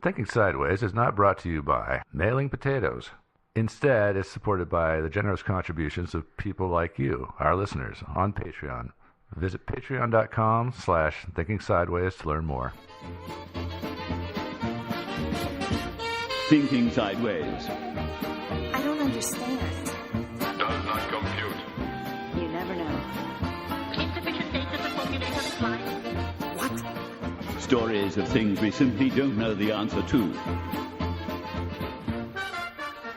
Thinking Sideways is not brought to you by Mailing Potatoes. Instead, it's supported by the generous contributions of people like you, our listeners, on Patreon. Visit patreon.com/Thinking Sideways to learn more. Thinking Sideways. I don't understand. Does not compute. You never know. Insufficient data to formulate a reply. What? Stories of things we simply don't know the answer to.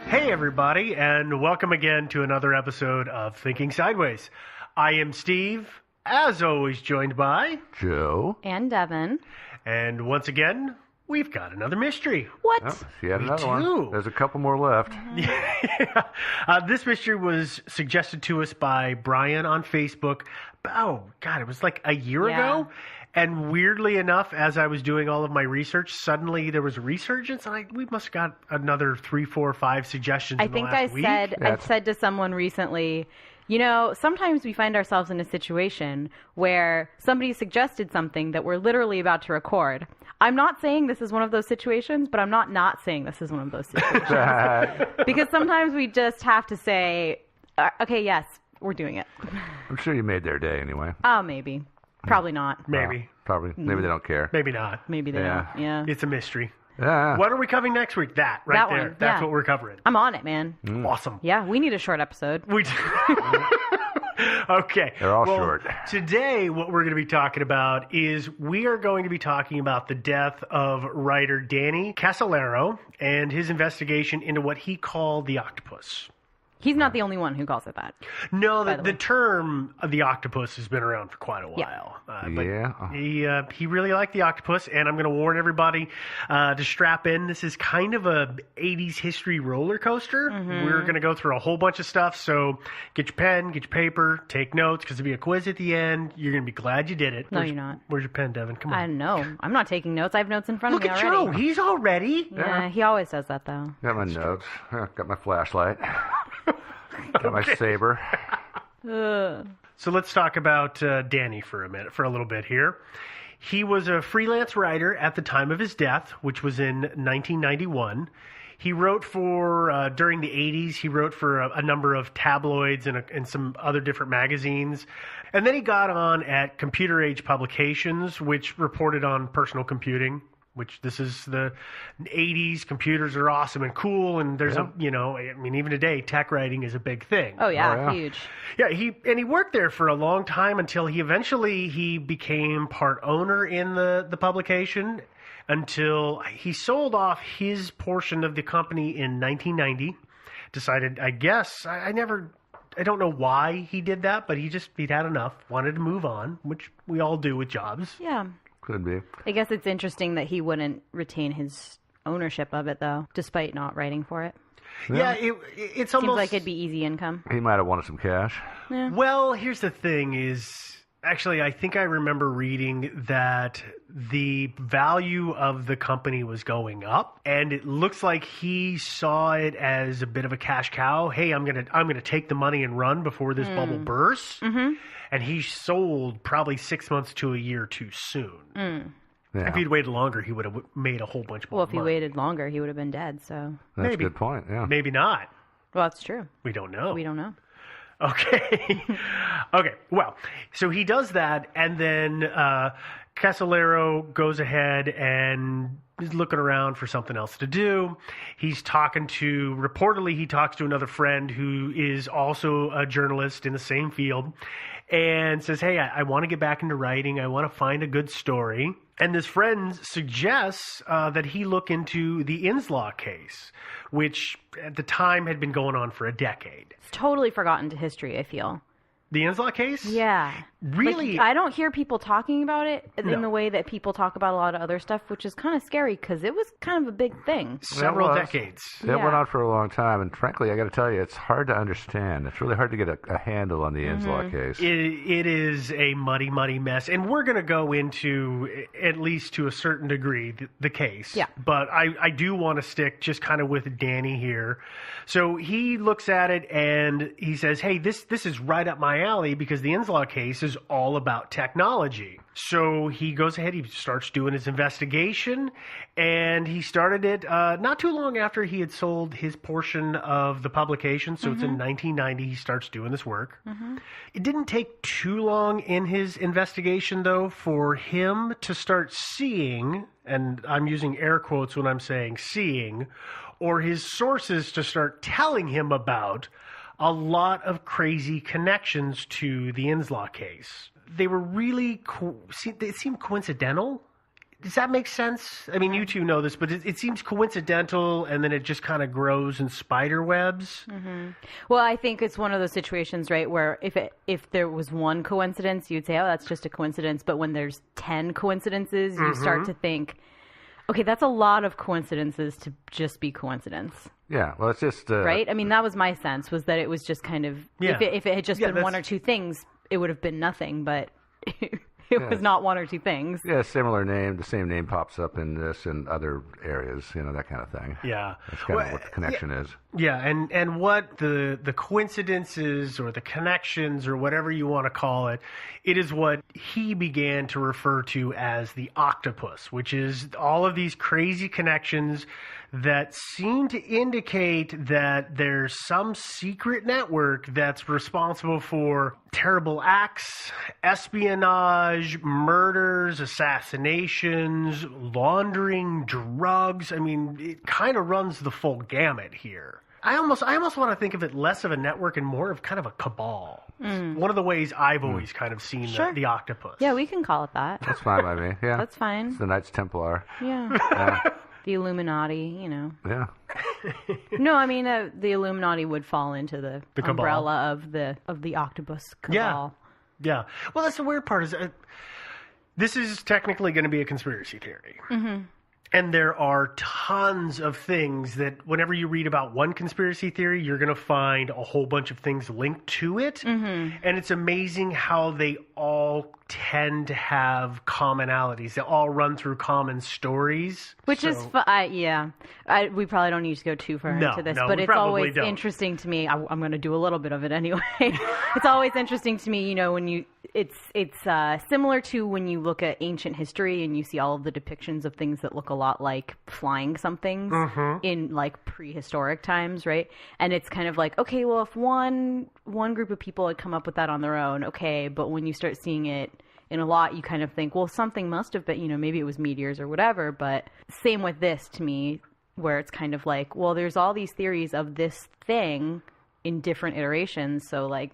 Hey everybody, and welcome again to another episode of Thinking Sideways. I am Steve, as always joined by Joe. And Devin. And once again, we've got another mystery. What? Oh, she had We another do. one. There's a couple more left. Yeah. This mystery was suggested to us by Brian on Facebook. Oh, God, it was like a year ago. And weirdly enough, as I was doing all of my research, suddenly there was a resurgence, and we must have got another 3, 4, 5 suggestions. I in the think last week. I said to someone recently, you know, sometimes we find ourselves in a situation where somebody suggested something that we're literally about to record. I'm not saying this is one of those situations, but I'm not saying this is one of those situations. Because sometimes we just have to say, okay, yes, we're doing it. I'm sure you made their day anyway. Oh, maybe. Probably not. Maybe. Probably. Maybe they don't care. Maybe not. Maybe they Yeah. don't. Yeah. It's a mystery. Yeah. What are we covering next week? That right That there. one, That's yeah. what we're covering. I'm on it, man. Awesome. Yeah, we need a short episode. We Okay. They're all Well, short. Today, what we're going to be talking about is we are going to be talking about the death of writer Danny Casolaro and his investigation into what he called the octopus. He's not the only one who calls it that. No, By the the way. term of the octopus has been around for quite a while. Yeah. He really liked the octopus, and I'm going to warn everybody to strap in. This is kind of a 80s history roller coaster. Mm-hmm. We're going to go through a whole bunch of stuff, so get your pen, get your paper, take notes, because there'll be a quiz at the end. You're going to be glad you did it. No, you're not. Where's your pen, Devin? Come on. I know. I'm not taking notes. I have notes in front Look of me at already. Joe. He's all ready. Yeah, he always does that, though. Got my notes. Got my flashlight. Got my saber. So let's talk about Danny for a little bit here. He was a freelance writer at the time of his death, which was in 1991. He wrote for, during the 80s, he wrote for a number of tabloids and some other different magazines. And then he got on at Computer Age Publications, which reported on personal computing, which this is the 80s. Computers are awesome and cool. And there's even today, tech writing is a big thing. Oh, yeah, Oh, yeah. huge. Yeah, he worked there for a long time until he became part owner in the publication, until he sold off his portion of the company in 1990. Decided, I guess, I don't know why he did that, but he'd had enough, wanted to move on, which we all do with jobs. Yeah. Could be. I guess it's interesting that he wouldn't retain his ownership of it, though, despite not writing for it. Yeah, it's Seems almost like it'd be easy income. He might have wanted some cash. Yeah. Well, here's the thing is, actually, I think I remember reading that the value of the company was going up, and it looks like he saw it as a bit of a cash cow. Hey, I'm gonna take the money and run before this bubble bursts. Mm-hmm. And he sold probably 6 months to a year too soon. Yeah. If he'd waited longer, he would have made a whole bunch more Well, if he money. waited longer, he would have been dead, so... That's maybe. a good point. Yeah. Maybe not. Well, that's true. We don't know. We don't know. Okay. Okay. Well, so he does that, and then Casolaro goes ahead and is looking around for something else to do. Reportedly, he talks to another friend who is also a journalist in the same field, and says, hey, I want to get back into writing. I want to find a good story. And this friend suggests that he look into the Inslaw case, which at the time had been going on for a decade. It's totally forgotten to history, I feel. The Inslaw case? Yeah. Really? Like, I don't hear people talking about it No. in the way that people talk about a lot of other stuff, which is kind of scary because it was kind of a big thing. Several was. decades. That Yeah. went on for a long time, and frankly, I got to tell you, it's hard to understand. It's really hard to get a handle on the Inslaw case. It is a muddy, muddy mess. And we're going to go into, at least to a certain degree, the case. Yeah. But I do want to stick just kind of with Danny here. So he looks at it and he says, hey, this is right up my my alley because the Inslaw case is all about technology. So he goes ahead, he starts doing his investigation, and he started it not too long after he had sold his portion of the publication. So it's in 1990 he starts doing this work. It didn't take too long in his investigation, though, for him to start seeing, and I'm using air quotes when I'm saying seeing, or his sources to start telling him about a lot of crazy connections to the Inslaw case. They were really, they seemed coincidental. Does that make sense? I mean, you two know this, but it seems coincidental, and then it just kind of grows in spider webs. Well, I think it's one of those situations, right, where if there was one coincidence, you'd say, oh, that's just a coincidence. But when there's 10 coincidences, you start to think, okay, that's a lot of coincidences to just be coincidence. Yeah, well, it's just... right? I mean, that was my sense, was that it was just kind of... Yeah. If it had just been one or two things, it would have been nothing, but it was not one or two things. Yeah, similar name. The same name pops up in this and other areas, that kind of thing. Yeah. That's kind of what the connection is. Yeah, and what the coincidences or the connections or whatever you want to call it, it is what he began to refer to as the octopus, which is all of these crazy connections that seem to indicate that there's some secret network that's responsible for terrible acts, espionage, murders, assassinations, laundering drugs. I mean, it kind of runs the full gamut here. I almost want to think of it less of a network and more of kind of a cabal. One of the ways I've always kind of seen the octopus. Yeah, we can call it that. That's fine by me. Yeah, That's fine. It's the Knights Templar. Yeah. The Illuminati, Yeah. No, I mean, the Illuminati would fall into the cabal. umbrella of the octopus cabal. Yeah. Well, that's the weird part is this is technically going to be a conspiracy theory. And there are tons of things that whenever you read about one conspiracy theory, you're going to find a whole bunch of things linked to it. And it's amazing how they all tend to have commonalities. They all run through common stories. Which is, we probably don't need to go too far into this, but we it's probably always don't. interesting to me. I'm going to do a little bit of it anyway. It's always interesting to me, when it's similar to when you look at ancient history and you see all of the depictions of things that look a lot like flying somethings in like prehistoric times, right? And it's kind of like, okay, well, if one group of people had come up with that on their own, okay, but when you start seeing it in a lot, you kind of think, well, something must have been, maybe it was meteors or whatever. But same with this to me, where it's kind of like, well, there's all these theories of this thing in different iterations. So like,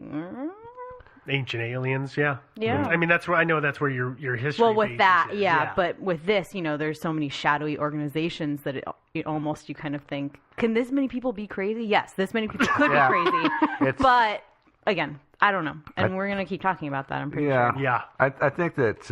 Ancient aliens, yeah. Yeah. I mean, that's where I know that's where your history. well, with basis that, is, yeah. But with this, there's so many shadowy organizations that it almost, you kind of think, can this many people be crazy? Yes, this many people could be crazy. But again, I don't know, and we're gonna keep talking about that. I'm pretty sure. Yeah. I think that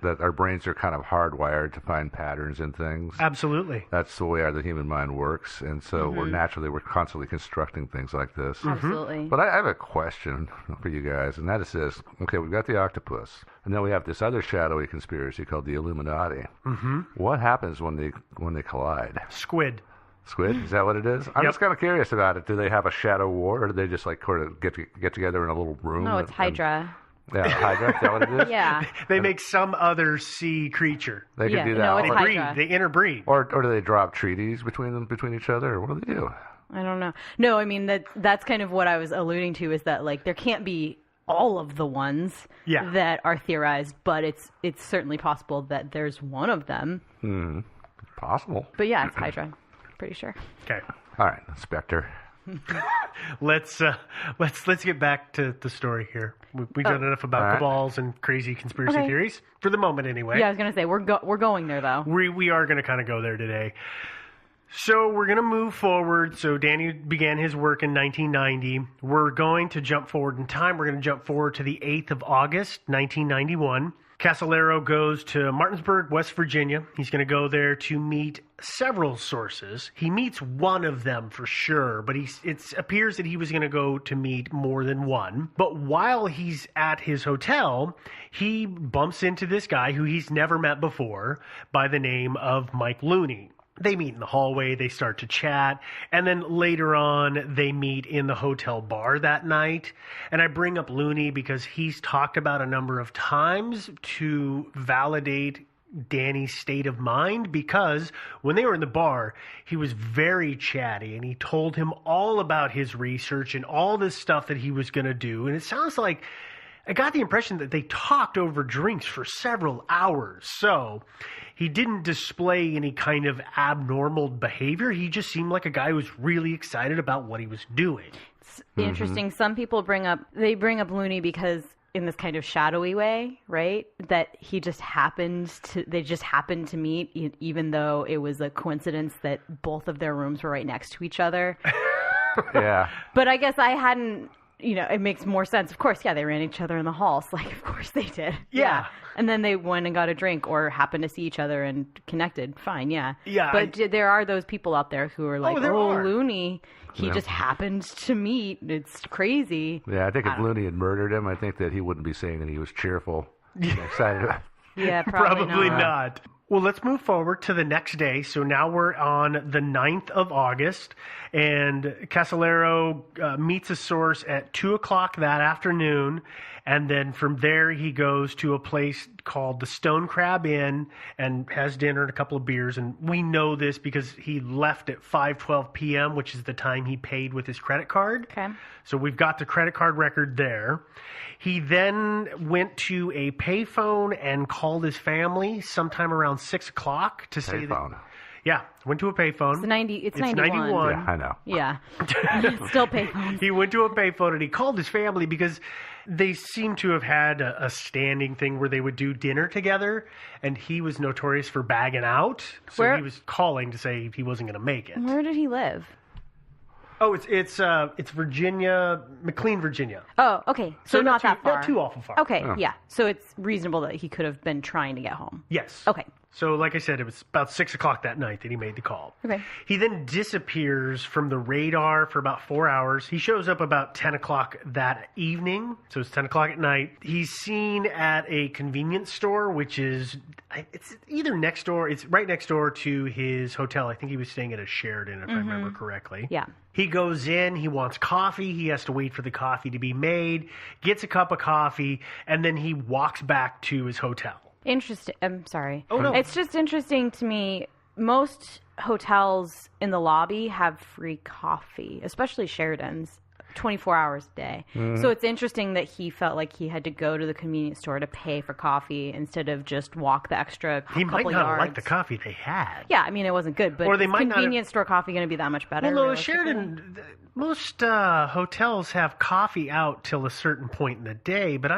that our brains are kind of hardwired to find patterns in things. Absolutely. That's the way the human mind works, and so we're constantly constructing things like this. Absolutely. But I have a question for you guys, and that is this: okay, we've got the octopus, and then we have this other shadowy conspiracy called the Illuminati. What happens when they collide? Squid. Squid? Is that what it is? I'm just kind of curious about it. Do they have a shadow war, or do they just like sort of get together in a little room? No, it's Hydra. Yeah, Hydra. Is that what it is? Yeah. They make some other sea creature. They can do that. No, it's They Hydra. breed. They interbreed. Or do they draw up treaties between each other, or what do they do? I don't know. No, I mean that's kind of what I was alluding to, is that like there can't be all of the ones that are theorized, but it's certainly possible that there's one of them. Possible. But yeah, it's Hydra. Pretty sure. Okay. All right, Spectre. Let's get back to the story here. We've done enough about cabals and crazy conspiracy theories for the moment, anyway. Yeah, I was gonna say we're going there though. We are going to kind of go there today. So we're going to move forward. So Danny began his work in 1990. We're going to jump forward in time. We're going to jump forward to the 8th of August, 1991. Casolaro goes to Martinsburg, West Virginia. He's going to go there to meet several sources. He meets one of them for sure, but it appears that he was going to go to meet more than one. But while he's at his hotel, he bumps into this guy who he's never met before by the name of Mike Looney, They meet in the hallway, they start to chat, and then later on they meet in the hotel bar that night. And I bring up Looney because he's talked about a number of times to validate Danny's state of mind, because when they were in the bar, he was very chatty and he told him all about his research and all this stuff that he was going to do. And it sounds like I got the impression that they talked over drinks for several hours. So he didn't display any kind of abnormal behavior. He just seemed like a guy who was really excited about what he was doing. It's interesting. Some people bring up Looney because in this kind of shadowy way, right? That they just happened to meet, even though it was a coincidence that both of their rooms were right next to each other. Yeah. But I guess I hadn't, it makes more sense. Of course, yeah, they ran each other in the halls. Like, of course they did. Yeah. And then they went and got a drink or happened to see each other and connected. Fine, yeah. Yeah. But there are those people out there who are like, are. Looney, he just happened to meet. It's crazy. Yeah, I think if Looney had murdered him, I think that he wouldn't be saying that he was cheerful and excited about it. Yeah, probably not. Well, let's move forward to the next day. So now we're on the 9th of August, and Casolaro meets a source at 2 o'clock that afternoon, and then from there he goes to a place called the Stone Crab Inn and has dinner and a couple of beers. And we know this because he left at 5:12 p.m., which is the time he paid with his credit card. Okay. So we've got the credit card record there. He then went to a payphone and called his family sometime around 6 o'clock to say that. Yeah, went to a payphone. It's 91. Yeah, I know. Yeah. Still payphones. He went to a payphone and he called his family because they seem to have had a standing thing where they would do dinner together, and he was notorious for bagging out. So he was calling to say he wasn't going to make it. Where did he live? Oh, it's Virginia, McLean, Virginia. Oh, okay. So not that far. Not too awful far. Okay, yeah. So it's reasonable that he could have been trying to get home. Yes. Okay. So, like I said, it was about 6 o'clock that night that he made the call. Okay. He then disappears from the radar for about 4 hours. He shows up about 10 o'clock that evening. So it's 10 o'clock at night. He's seen at a convenience store, which is, it's either next door, it's right next door to his hotel. I think he was staying at a Sheraton, if I remember correctly. Yeah. He goes in, he wants coffee, he has to wait for the coffee to be made, gets a cup of coffee, and then he walks back to his hotel. Interesting. I'm sorry. Oh, no. It's just interesting to me. Most hotels in the lobby have free coffee, especially Sheraton's, 24 hours a day. So it's interesting that he felt like he had to go to the convenience store to pay for coffee instead of just walk the extra couple He might not yards. have liked the coffee they had. Yeah, I mean, it wasn't good, but Or they is might not convenience store coffee going to be that much better? Well, no, realistically? Sheraton, most hotels have coffee out till a certain point in the day, but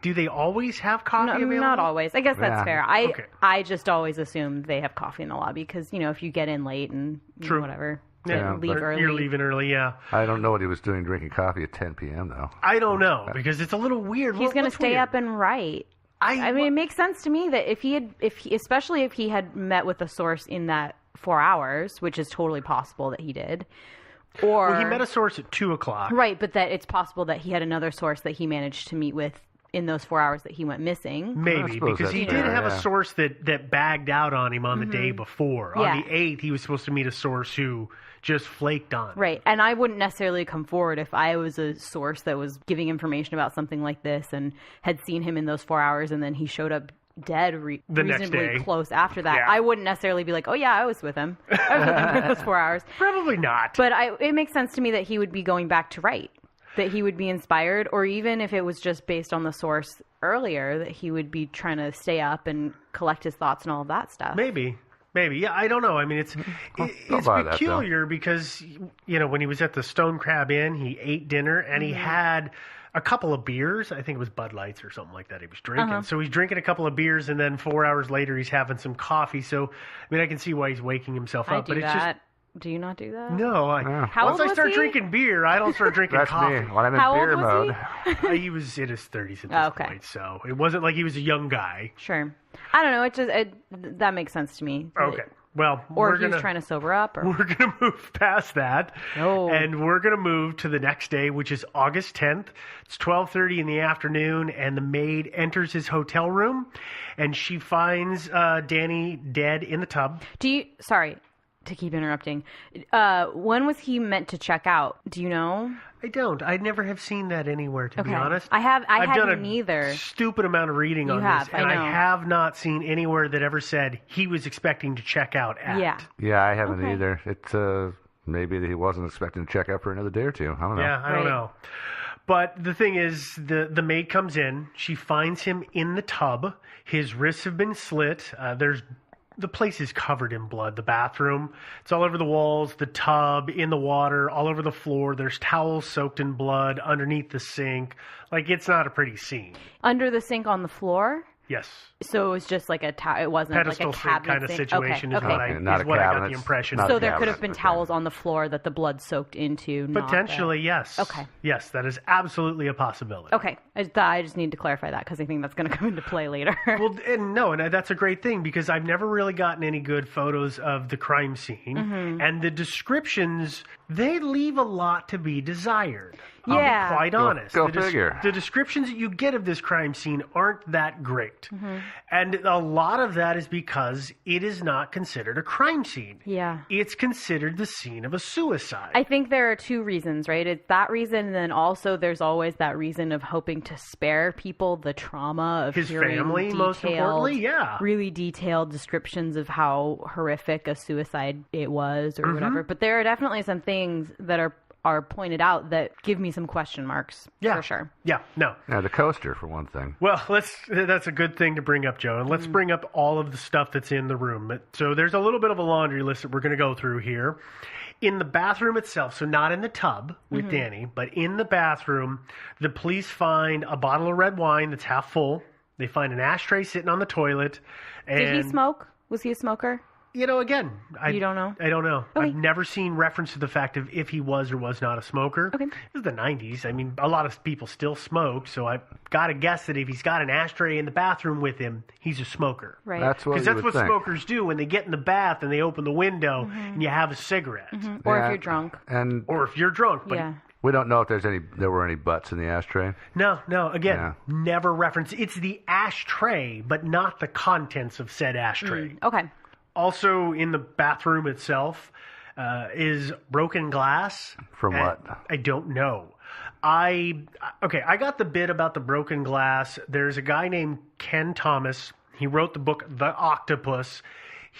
do they always have coffee available? Not always. I guess that's fair. Okay. I just always assume they have coffee in the lobby because, if you get in late and True. whatever, Yeah, leave but early. You're leaving early, yeah. I don't know what he was doing drinking coffee at 10 p.m., though. I don't know, because it's a little weird. He's going to stay weird? up and write. I mean, it makes sense to me that especially if he had met with a source in that 4 hours, which is totally possible that he did. Or Well, he met a source at 2 o'clock. right, but that it's possible that he had another source that he managed to meet with in those 4 hours that he went missing. Maybe, suppose because he that's did fair, have yeah. a source that bagged out on him on the day before. Yeah. On the 8th, he was supposed to meet a source who just flaked on him. Right, and I wouldn't necessarily come forward if I was a source that was giving information about something like this and had seen him in those 4 hours and then he showed up dead The next reasonably day. close after that. Yeah. I wouldn't necessarily be like, oh yeah, I was with him. I was with him for those 4 hours. Probably not. But it makes sense to me that he would be going back to write, that he would be inspired, or even if it was just based on the source earlier, that he would be trying to stay up and collect his thoughts and all of that stuff. Maybe. Yeah, I don't know. I mean, it's buy that, peculiar because, when he was at the Stone Crab Inn, he ate dinner and he had a couple of beers. I think it was Bud Lights or something like that he was drinking. So he's drinking a couple of beers and then 4 hours later he's having some coffee. So, I mean, I can see why he's waking himself I up. do But it's that. just... Do you not do that? No, How once old I start was he? drinking beer, I don't start drinking That's coffee. me. When I'm in How beer old was mode. He was in his 30s at this Oh, okay. point, so it wasn't like he was a young guy. Sure. I don't know. That makes sense to me. Okay. Well, Or he was trying to sober up. Or... We're going to move past that. No. And we're going to move to the next day, which is August 10th. It's 12:30 in the afternoon, and the maid enters his hotel room, and she finds Danny dead in the tub. Sorry to keep interrupting. When was he meant to check out? Do you know? I don't. I never have seen that anywhere, to be honest. I I've done hadn't either. Stupid amount of reading on this, and I have not seen anywhere that ever said he was expecting to check out at. Yeah, I haven't either. It's maybe that he wasn't expecting to check out for another day or two. I don't know. Yeah, I don't know. But the thing is, the maid comes in. She finds him in the tub. His wrists have been slit. The place is covered in blood. The bathroom, it's all over the walls, the tub, in the water, all over the floor. There's towels soaked in blood underneath the sink. Like, it's not a pretty scene. Under the sink on the floor? Yes. So it was just like it wasn't pedestal like a cabinet kind of situation is what I got the impression. So there could have been towels on the floor that the blood soaked into. Potentially, yes. Okay. Yes, that is absolutely a possibility. Okay. I just need to clarify that because I think that's going to come into play later. Well, and that's a great thing because I've never really gotten any good photos of the crime scene. Mm-hmm. And the descriptions, they leave a lot to be desired. Yeah. I'll be quite honest. Go figure. The descriptions that you get of this crime scene aren't that great. Mm-hmm. And a lot of that is because it is not considered a crime scene. Yeah. It's considered the scene of a suicide. I think there are two reasons, right? It's that reason, and then also there's always that reason of hoping to spare people the trauma of his hearing family, most importantly, really detailed descriptions of how horrific a suicide it was or whatever. But there are definitely some things that are pointed out that give me some question marks, for sure. Yeah, no. Yeah, the coaster, for one thing. Well, that's a good thing to bring up, Joe. And let's bring up all of the stuff that's in the room. So there's a little bit of a laundry list that we're going to go through here. In the bathroom itself, so not in the tub with Danny, but in the bathroom, the police find a bottle of red wine that's half full. They find an ashtray sitting on the toilet. And did he smoke? Was he a smoker? You know, again, you don't know? I don't know. Okay. I've never seen reference to the fact of if he was or was not a smoker. Okay. This is the 90s. I mean, a lot of people still smoke, so I've got to guess that if he's got an ashtray in the bathroom with him, he's a smoker. Right. Because that's what smokers do when they get in the bath and they open the window and you have a cigarette. Or if you're drunk. Or if you're drunk. But we don't know if there were any butts in the ashtray. No. Again, never reference. It's the ashtray, but not the contents of said ashtray. Okay. Also in the bathroom itself is broken glass. From what? I don't know. I got the bit about the broken glass. There's a guy named Ken Thomas. He wrote the book The Octopus.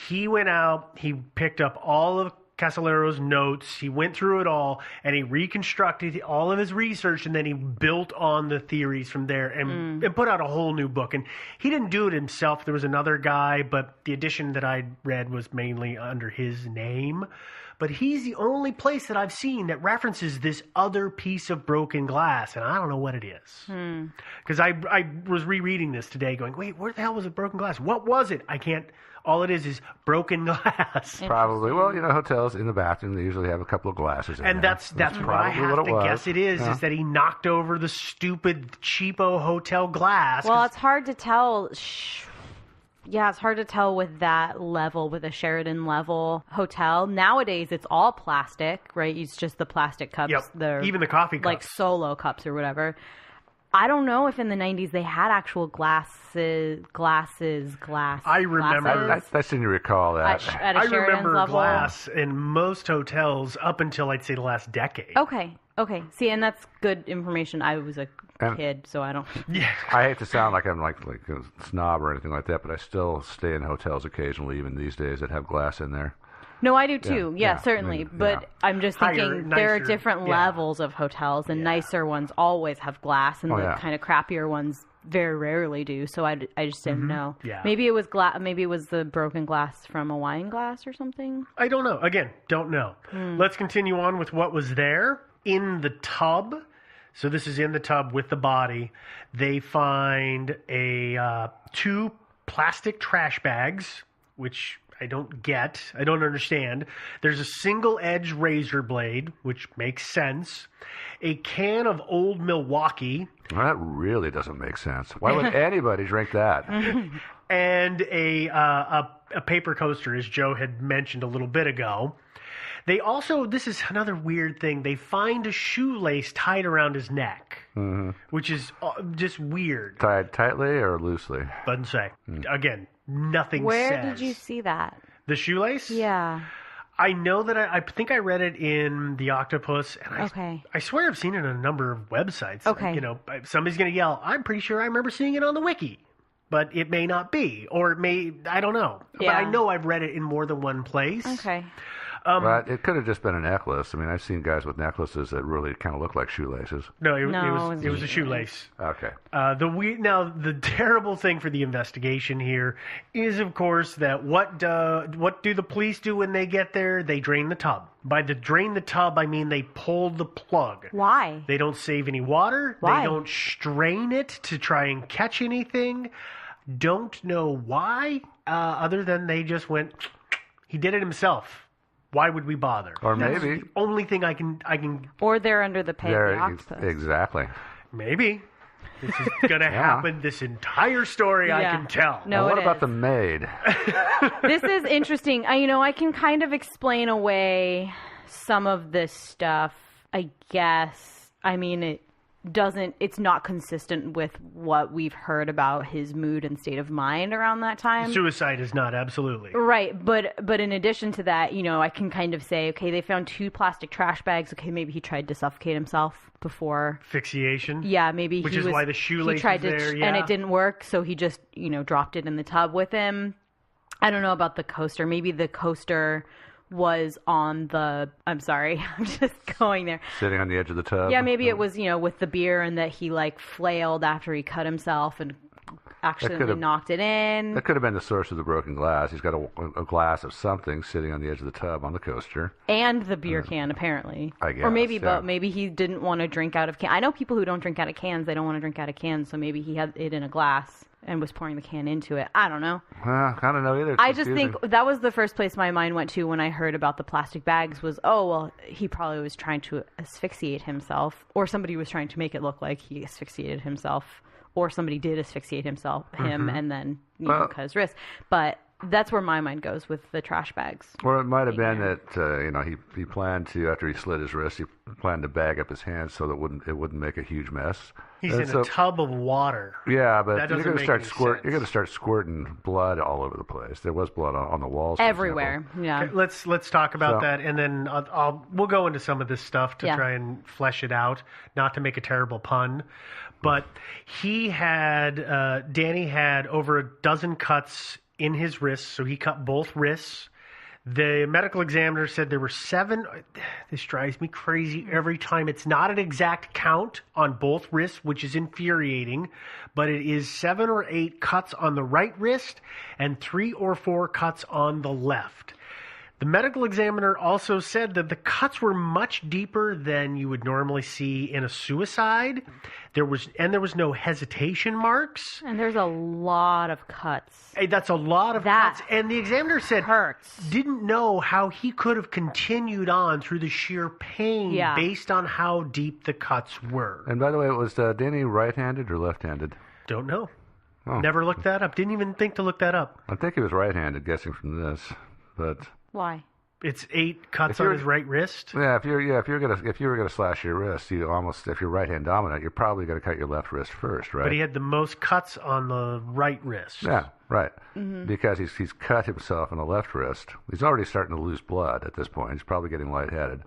He went out, he picked up all of Casolaro's notes. He went through it all, and he reconstructed all of his research, and then he built on the theories from there and put out a whole new book. And he didn't do it himself. There was another guy, but the edition that I read was mainly under his name. But he's the only place that I've seen that references this other piece of broken glass, and I don't know what it is. Because I was rereading this today going, wait, where the hell was the broken glass? What was it? I can't... All it is broken glass. Probably. Well, hotels in the bathroom, they usually have a couple of glasses in and there. That's what I have to guess it is that he knocked over the stupid, cheapo hotel glass. Well, it's hard to tell. Yeah, it's hard to tell with that level, with a Sheraton level hotel. Nowadays, it's all plastic, right? It's just the plastic cups. Yep. Even the coffee cups. Like solo cups or whatever. I don't know if in the 90s they had actual glass. I remember. I seem to recall that. At a I Sheraton's remember level. glass in most hotels up until, I'd say, the last decade. Okay. See, and that's good information. I was a kid, so I don't... Yeah. I hate to sound like I'm like a snob or anything like that, but I still stay in hotels occasionally, even these days, that have glass in there. No, I do too. Yeah, certainly. But I'm just thinking Higher, there are nicer, different levels of hotels, and nicer ones always have glass, and the kind of crappier ones very rarely do. So I just didn't know. Yeah. Maybe it was Maybe it was the broken glass from a wine glass or something. I don't know. Again, don't know. Let's continue on with what was there in the tub. So this is in the tub with the body. They find two plastic trash bags, which get. I don't understand. There's a single-edged razor blade, which makes sense. A can of Old Milwaukee. Well, that really doesn't make sense. Why would anybody drink that? And a paper coaster, as Joe had mentioned a little bit ago. They also, this is another weird thing, they find a shoelace tied around his neck, which is just weird. Tied tightly or loosely? Doesn't say. Again, nothing Where says. did you see that? The shoelace? Yeah. I know that I think I read it in the Octopus, and Okay. I swear I've seen it on a number of websites. Okay. You know, somebody's going to yell, I'm pretty sure I remember seeing it on the wiki. But it may not be, or it may, I don't know. Yeah. But I know I've read it in more than one place. Okay. But it could have just been a necklace. I mean, I've seen guys with necklaces that really kind of look like shoelaces. No, No, it was a shoelace. Okay. The terrible thing for the investigation here is, of course, that what do the police do when they get there? They drain the tub. By the drain the tub, I mean they pulled the plug. Why? They don't save any water. Why? They don't strain it to try and catch anything. Don't know why, other than they just went, he did it himself. Why would we bother? Or That's maybe. the only thing I can Or they're under the pay of the octopus. Exactly. maybe. This is going to happen. This entire story I Yeah. can tell. No, Well, what it about is. the maid? This is interesting. I can kind of explain away some of this stuff, I guess. I mean, it's not consistent with what we've heard about his mood and state of mind around that time. Suicide is not, absolutely. Right, but in addition to that, I can kind of say, okay, they found 2 plastic trash bags. Okay, maybe he tried to suffocate himself before. Asphyxiation. Yeah, maybe Which he is was, why the shoelace he tried is to, there, and yeah. it didn't work, so he just, dropped it in the tub with him. I don't know about the coaster. Maybe the coaster was on the, I'm sorry, I'm just going there. Sitting on the edge of the tub? Yeah, maybe it was, with the beer and that he flailed after he cut himself and accidentally knocked it in. That could have been the source of the broken glass. He's got a glass of something sitting on the edge of the tub on the coaster. And the beer can, apparently. I guess, or maybe, yeah. but maybe he didn't want to drink out of can. I know people who don't drink out of cans. They don't want to drink out of cans, so maybe he had it in a glass and was pouring the can into it. I don't know. I don't know either. It's I just confusing. think that was the first place my mind went to when I heard about the plastic bags was, oh, well, he probably was trying to asphyxiate himself, or somebody was trying to make it look like he asphyxiated himself, or somebody did asphyxiate him, and then cut his wrist. But that's where my mind goes with the trash bags. Or it might have been that he planned to, after he slit his wrist, he planned to bag up his hands so that it wouldn't make a huge mess. He's in a tub of water. Yeah, but That you're doesn't going to make start any sense. You're going to start squirting blood all over the place. There was blood on the walls for Everywhere, example. yeah. Okay, let's talk about So- that, and then we'll go into some of this stuff to Yeah. try and flesh it out. Not to make a terrible pun, but Danny had over a dozen cuts in his wrists, so he cut both wrists. The medical examiner said there were 7. This drives me crazy every time. It's not an exact count on both wrists, which is infuriating, but it is 7 or 8 cuts on the right wrist and 3 or 4 cuts on the left. The medical examiner also said that the cuts were much deeper than you would normally see in a suicide. There was no hesitation marks. And there's a lot of cuts. Hey, that's a lot of That cuts. And the examiner said hurts. didn't know how he could have continued on through the sheer pain Yeah. based on how deep the cuts were. And by the way, was Danny right-handed or left-handed? Don't know. Oh. Never looked that up. Didn't even think to look that up. I think he was right-handed, guessing from this, but. Why? It's 8 cuts If on you're- his right wrist. Yeah, if you were gonna slash your wrist, if you're right hand dominant, you're probably gonna cut your left wrist first, right? But he had the most cuts on the right wrist. Yeah, right. Because he's cut himself on the left wrist. He's already starting to lose blood at this point. He's probably getting lightheaded.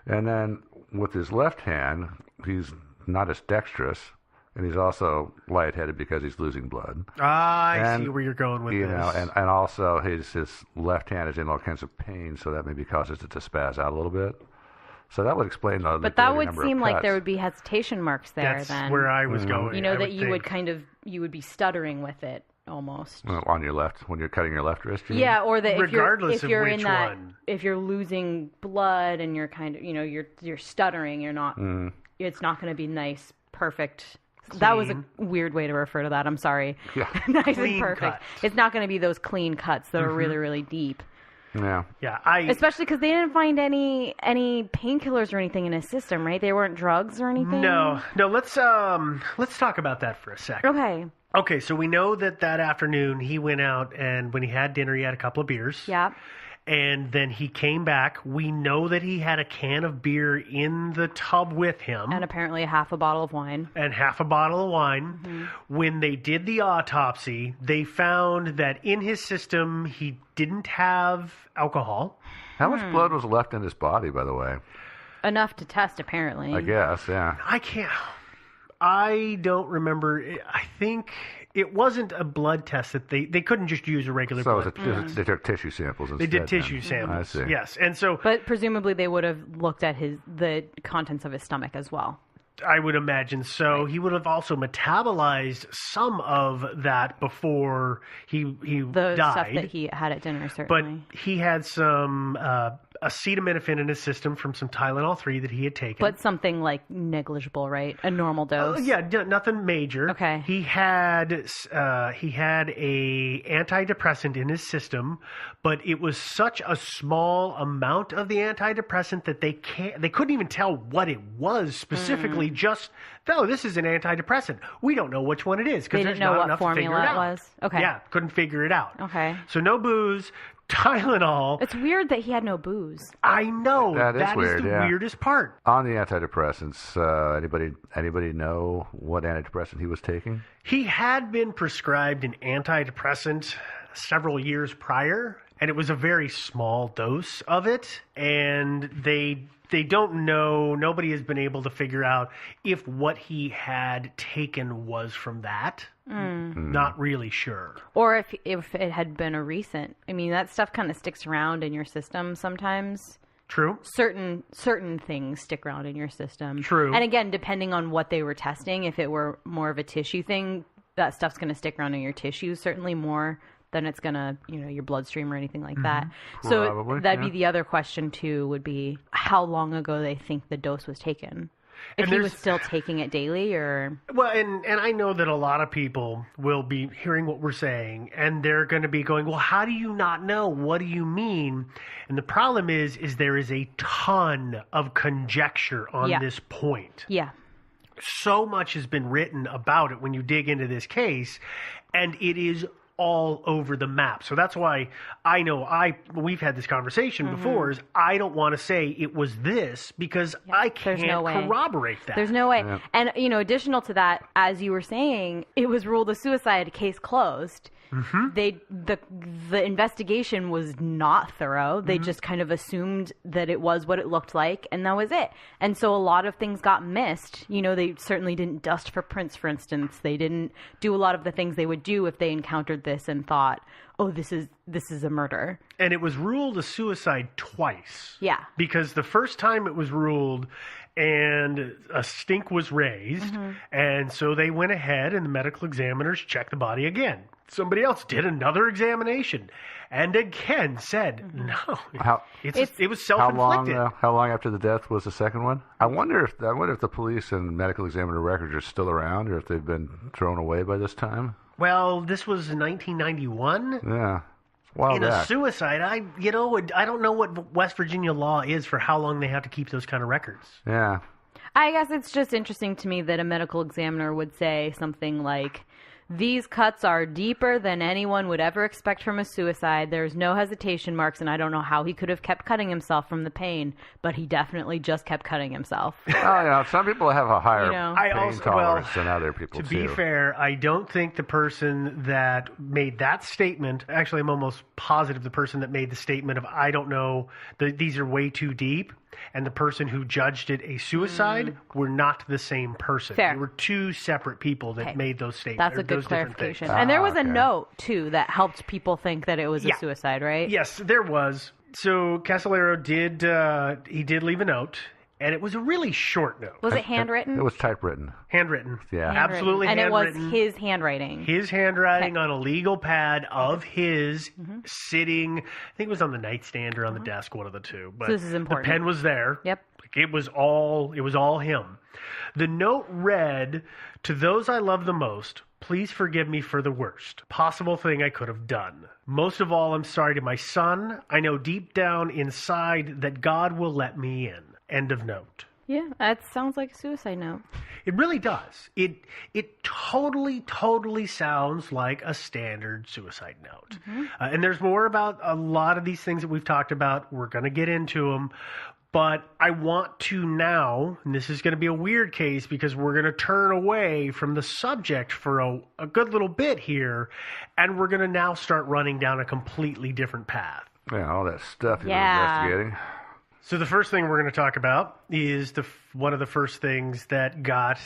And then with his left hand, he's not as dexterous, and he's also lightheaded because he's losing blood. I And, see where you're going with You this. know, and also his left hand is in all kinds of pain, so that maybe causes it to spaz out a little bit. So that would explain the But that greater would number of seem like cuts. there would be hesitation marks there That's then. where I was going. that I you would think. you would be stuttering with it almost. On your left, when you're cutting your left wrist? you mean? Yeah, or that Regardless if you're of in which that one. if you're losing blood and you're kind of you're stuttering, you're not it's not going to be nice, perfect That was a weird way to refer to that. I'm sorry. Yeah. Nice and Clean perfect. cuts. It's not going to be those clean cuts that are really, really deep. Yeah. Yeah, Especially because they didn't find any painkillers or anything in his system, right? They weren't drugs or anything. No. Let's talk about that for a second. Okay. Okay, so we know that afternoon he went out, and when he had dinner, he had a couple of beers. Yeah. And then he came back. We know that he had a can of beer in the tub with him. And apparently half a bottle of wine. And half a bottle of wine. When they did the autopsy, they found that in his system he didn't have alcohol. How much blood was left in his body, by the way? Enough to test, apparently. I guess, yeah. I don't remember. I think it wasn't a blood test that they couldn't just use a regular blood. They took tissue samples instead. They did tissue then. samples. I see. Yes, and so. But presumably they would have looked at the contents of his stomach as well. I would imagine so. Right. He would have also metabolized some of that before he the died. Stuff that he had at dinner, certainly. But he had some acetaminophen in his system from some Tylenol 3 that he had taken. But something like negligible, right? A normal dose. Yeah, nothing major. Okay. He had a antidepressant in his system, but it was such a small amount of the antidepressant that they couldn't even tell what it was specifically. Just, this is an antidepressant. We don't know which one it is because there's not enough to figure it out. They didn't know what formula it was. Okay. Yeah, couldn't figure it out. Okay. So no booze. Tylenol. It's weird that he had no booze. I know. That is weird, the weirdest part. On the antidepressants, anybody know what antidepressant he was taking? He had been prescribed an antidepressant several years prior, and it was a very small dose of it, and they don't know, nobody has been able to figure out if what he had taken was from that. Not really sure. Or if it had been a recent. I mean, that stuff kind of sticks around in your system sometimes. True. Certain things stick around in your system. True. And again, depending on what they were testing, if it were more of a tissue thing, that stuff's going to stick around in your tissues, certainly more than it's going to, your bloodstream or anything like that. Probably, so that'd be the other question, too, would be how long ago they think the dose was taken. If he was still taking it daily, or... Well, and I know that a lot of people will be hearing what we're saying, and they're going to be going, well, how do you not know? What do you mean? And the problem is there is a ton of conjecture on this point. Yeah. So much has been written about it when you dig into this case, and it is all over the map. So that's why I know we've had this conversation before, is I don't want to say it was this because I can't corroborate that. There's no way. Yeah. And, additional to that, as you were saying, it was ruled a suicide, case closed. The investigation was not thorough. They just kind of assumed that it was what it looked like, and that was it. And so a lot of things got missed. They certainly didn't dust for prints, for instance. They didn't do a lot of the things they would do if they encountered this and thought, oh, this is a murder. And it was ruled a suicide twice. Yeah. Because the first time it was ruled and a stink was raised, and so they went ahead and the medical examiners checked the body again. Somebody else did another examination and again said, no, it was self-inflicted. How long after the death was the second one? I wonder if the police and medical examiner records are still around or if they've been thrown away by this time. Well, this was 1991. Yeah. A suicide, I don't know what West Virginia law is for how long they have to keep those kind of records. Yeah. I guess it's just interesting to me that a medical examiner would say something like, these cuts are deeper than anyone would ever expect from a suicide. There's no hesitation marks, and I don't know how he could have kept cutting himself from the pain, but he definitely just kept cutting himself. Some people have a higher pain tolerance than other people, to be fair, I don't think the person that made that statement, actually I'm almost positive the person that made the statement of, I don't know, these are way too deep, and the person who judged it a suicide were not the same person. Fair. They were two separate people that made those statements. That's a good clarification. And there was a note, too, that helped people think that it was a suicide, right? Yes, there was. So Casolaro did leave a note, And it was a really short note. Was it handwritten? It was typewritten. Handwritten. Yeah. Absolutely and handwritten. And it was his handwriting. His handwriting on a legal pad of his sitting, I think it was on the nightstand or on the desk, one of the two. But So this is important. the pen was there. Yep. Like, it was all him. The note read, "To those I love the most, please forgive me for the worst possible thing I could have done. Most of all, I'm sorry to my son. I know deep down inside that God will let me in." End of note. Yeah, that sounds like a suicide note. It really does. It totally sounds like a standard suicide note. And there's more about a lot of these things that we've talked about. We're going to get into them. But I want to now, and this is going to be a weird case because we're going to turn away from the subject for a good little bit here, and we're going to now start running down a completely different path. Yeah, all that stuff he was Yeah. investigating. So the first thing we're going to talk about is one of the first things that got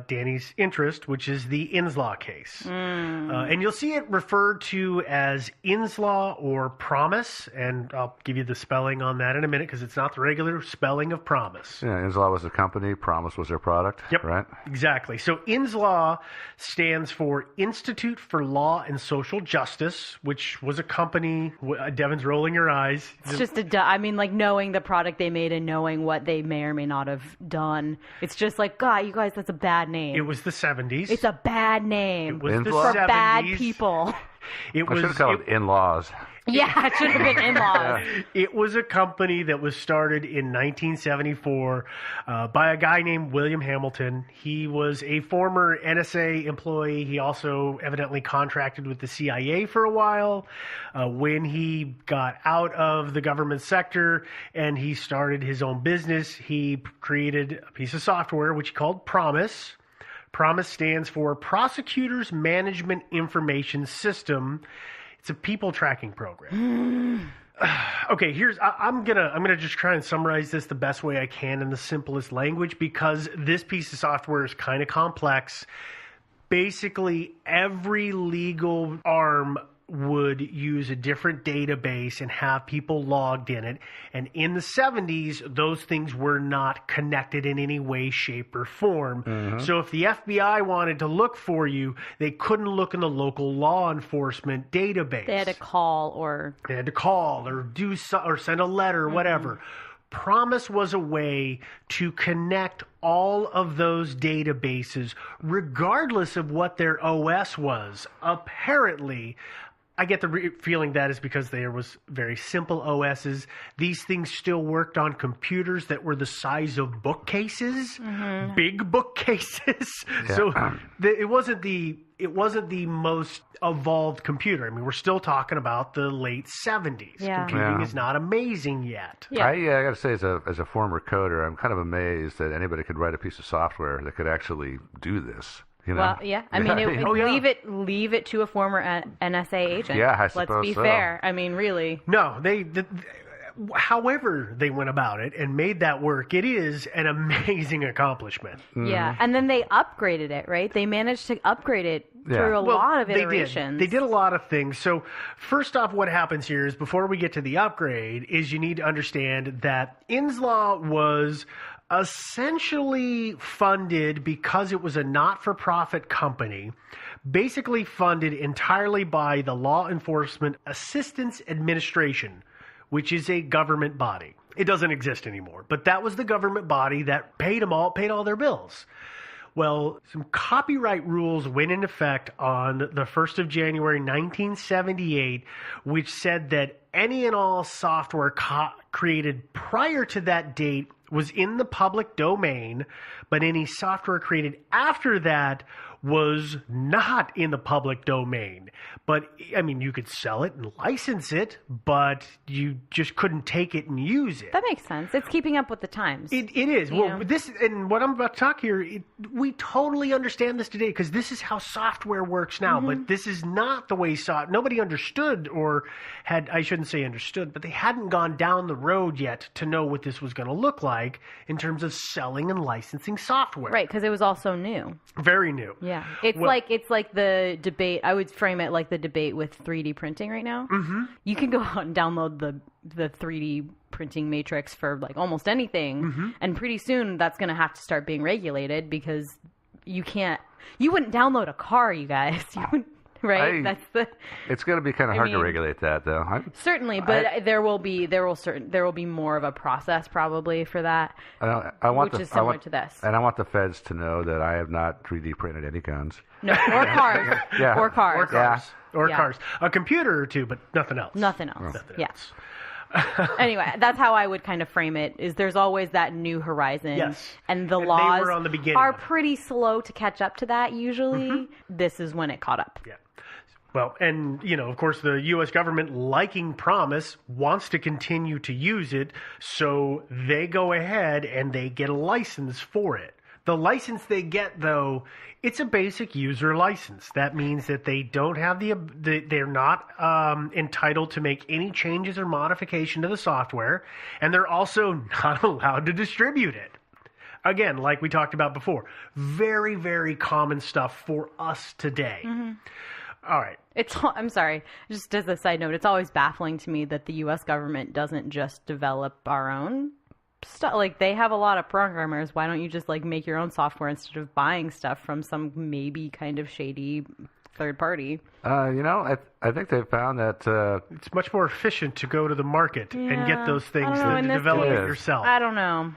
Danny's interest, which is the Inslaw case. And you'll see it referred to as Inslaw or Promise, and I'll give you the spelling on that in a minute because it's not the regular spelling of Promise. Yeah, Inslaw was the company, Promise was their product. Yep, Right? exactly. So Inslaw stands for Institute for Law and Social Justice, which was a company. Devin's rolling your eyes. It's just like knowing the product they made and knowing what they may or may not have done. It's just like, God, you guys, that's a bad name. It was the 70s. It's a bad name. It was the For 70s. For bad people. It I was. should have called it In-Laws. Yeah, it should have been in-laws. It was a company that was started in 1974 by a guy named William Hamilton. He was a former NSA employee. He also evidently contracted with the CIA for a while. When he got out of the government sector and he started his own business, he created a piece of software which he called Promise. Promise stands for Prosecutors Management Information System. It's a people tracking program. Okay, I'm gonna just try and summarize this the best way I can in the simplest language because this piece of software is kind of complex. Basically, every legal arm would use a different database and have people logged in it. And in the 70s, those things were not connected in any way, shape, or form. So if the FBI wanted to look for you, they couldn't look in the local law enforcement database. They had to call or or send a letter, or whatever. Promise was a way to connect all of those databases, regardless of what their OS was. Apparently, I get the feeling that is because there was very simple OSs. These things still worked on computers that were the size of bookcases, big bookcases. Yeah. So it wasn't the most evolved computer. I mean, we're still talking about the late 70s. Yeah. Computing Yeah. is not amazing yet. Yeah. I got to say, as a former coder, I'm kind of amazed that anybody could write a piece of software that could actually do this. You know? Well, yeah. I mean, leave it to a former NSA agent. Yeah, I Let's suppose be so. fair. I mean, really. No, however they went about it and made that work, it is an amazing accomplishment. Yeah. And then they upgraded it, right? They managed to upgrade it through a lot of iterations. They did a lot of things. So first off, what happens here is before we get to the upgrade is you need to understand that Inslaw was essentially funded because it was a not-for-profit company, basically funded entirely by the Law Enforcement Assistance Administration, which is a government body. It doesn't exist anymore, but that was the government body that paid all their bills. Well, some copyright rules went into effect on the 1st of January 1978, which said that any and all software created prior to that date was in the public domain, but any software created after that was not in the public domain. But, I mean, you could sell it and license it, but you just couldn't take it and use it. That makes sense. It's keeping up with the times. It is. You Well, know? this and what I'm about to talk here, we totally understand this today because this is how software works now. But this is not the way nobody understood I shouldn't say understood, but they hadn't gone down the road yet to know what this was going to look like in terms of selling and licensing software. Right, because it was also new. Very new. Yeah. Yeah, it's like the debate. I would frame it like the debate with 3D printing right now. Mm-hmm. You can go out and download the 3D printing matrix for like almost anything, and pretty soon that's going to have to start being regulated because you wouldn't download a car, you guys. You wouldn't, right? It's going to be kind of hard to regulate that, though. Certainly, but there will be more of a process probably for that. Which is similar to this. And I want the feds to know that I have not 3D printed any guns. No, or cars. Yeah. Or cars. Or cars. Yeah. Or cars. A computer or two, but nothing else. Nothing else. Nothing Yeah. else. Anyway, that's how I would kind of frame it, is there's always that new horizon. Yes. And the And they laws were on the beginning are of it. pretty slow to catch up to that usually. This is when it caught up. Yeah. Well, and, of course, the U.S. government, liking Promise, wants to continue to use it, so they go ahead and they get a license for it. The license they get, though, it's a basic user license. That means that they don't have they're not entitled to make any changes or modification to the software, and they're also not allowed to distribute it. Again, like we talked about before, very, very common stuff for us today. All right. I'm sorry, just as a side note, it's always baffling to me that the U.S. government doesn't just develop our own stuff. Like, they have a lot of programmers. Why don't you just make your own software instead of buying stuff from some maybe kind of shady third party? I think they've found that It's much more efficient to go to the market and get those things I don't know, than in to this develop case. it yourself. I don't know.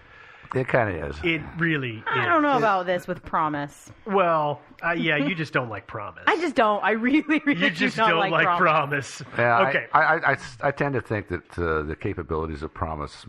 it kind of is. It really is. I don't know about this with Promise. Well, yeah, you just don't like Promise. I just don't. I really, really You just do not don't like Promise. Yeah, Okay. I tend to think that the capabilities of Promise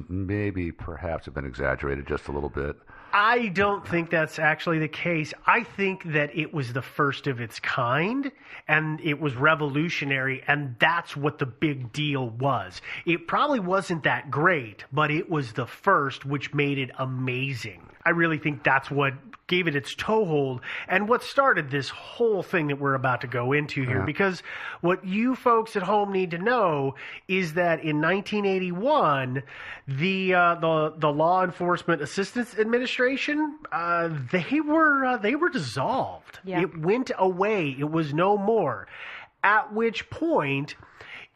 perhaps have been exaggerated just a little bit. I don't think that's actually the case. I think that it was the first of its kind, and it was revolutionary, and that's what the big deal was. It probably wasn't that great, but it was the first, which made it amazing. I really think that's what gave it its toehold and what started this whole thing that we're about to go into here. Because what you folks at home need to know is that in 1981, the Law Enforcement Assistance Administration, they were dissolved. Yeah. It went away. It was no more. At which point,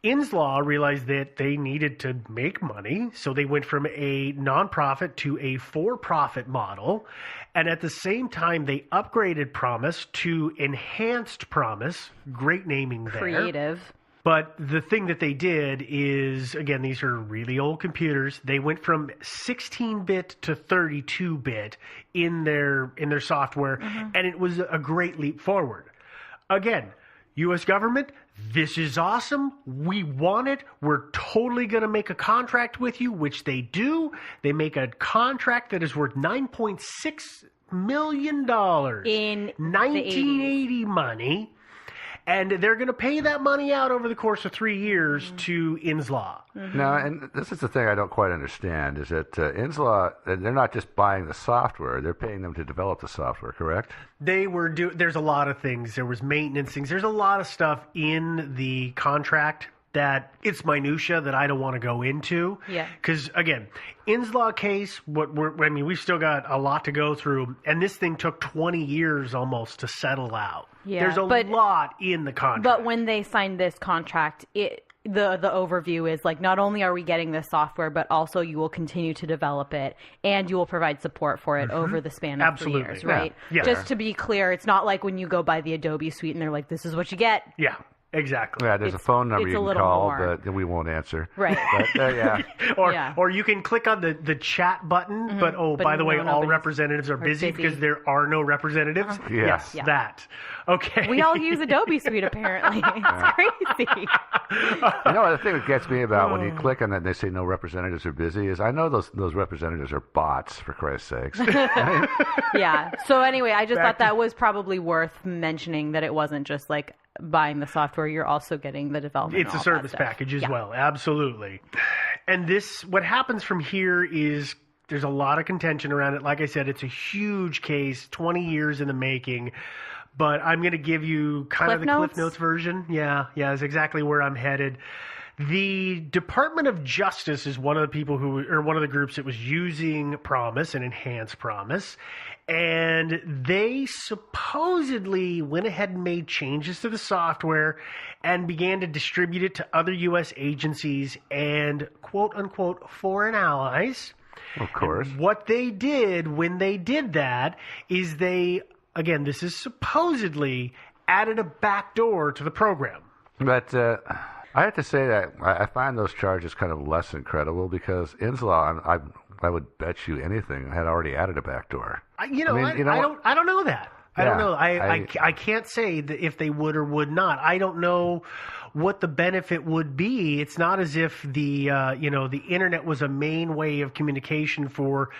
Inslaw realized that they needed to make money, so they went from a nonprofit to a for-profit model. And at the same time, they upgraded Promise to Enhanced Promise. Great naming there. Creative. But the thing that they did is, again, these are really old computers. They went from 16-bit to 32-bit in their software, and it was a great leap forward. Again, U.S. government, this is awesome. We want it. We're totally going to make a contract with you, which they do. They make a contract that is worth $9.6 million In 1980 money. And they're going to pay that money out over the course of 3 years to Inslaw. Now, and this is the thing I don't quite understand, is that Inslaw, they're not just buying the software, they're paying them to develop the software, correct? They were there's a lot of things. There was maintenance things. There's a lot of stuff in the contract that it's minutia that I don't want to go into. Yeah. Because, again, Inslaw case, we've still got a lot to go through, and this thing took 20 years almost to settle out. Yeah, There's a lot in the contract. But when they signed this contract, the overview is not only are we getting this software, but also you will continue to develop it and you will provide support for it over the span of 3 years, right? Yeah. Just to be clear, it's not like when you go buy the Adobe suite and they're like, this is what you get. Yeah, exactly. Yeah, there's a phone number it's you a can little call, more. but we won't answer. Right. But, yeah. Or you can click on the chat button, but by the way, all representatients are busy because there are no representatives. Yeah. Yes, Yeah. that. Okay. We all use Adobe suite, apparently. It's crazy. The thing that gets me about when you click on that and they say no representatives are busy is I know those representatives are bots, for Christ's sakes. Yeah. So anyway, I just thought that was probably worth mentioning, that it wasn't just buying the software, you're also getting the development. It's a service package as well. Absolutely. And what happens from here is there's a lot of contention around it. Like I said, it's a huge case, 20 years in the making. But I'm going to give you kind of the Cliff Notes version. Yeah, is exactly where I'm headed. The Department of Justice is one of the people one of the groups that was using Promise and Enhanced Promise. And they supposedly went ahead and made changes to the software and began to distribute it to other U.S. agencies and quote-unquote foreign allies. Of course. And what they did when they did that is again, this is supposedly added a backdoor to the program. But I have to say that I find those charges kind of less than credible because Inslaw, I would bet you anything, had already added a backdoor. I don't know that. I don't know. I can't say that if they would or would not. I don't know what the benefit would be. It's not as if the internet was a main way of communication for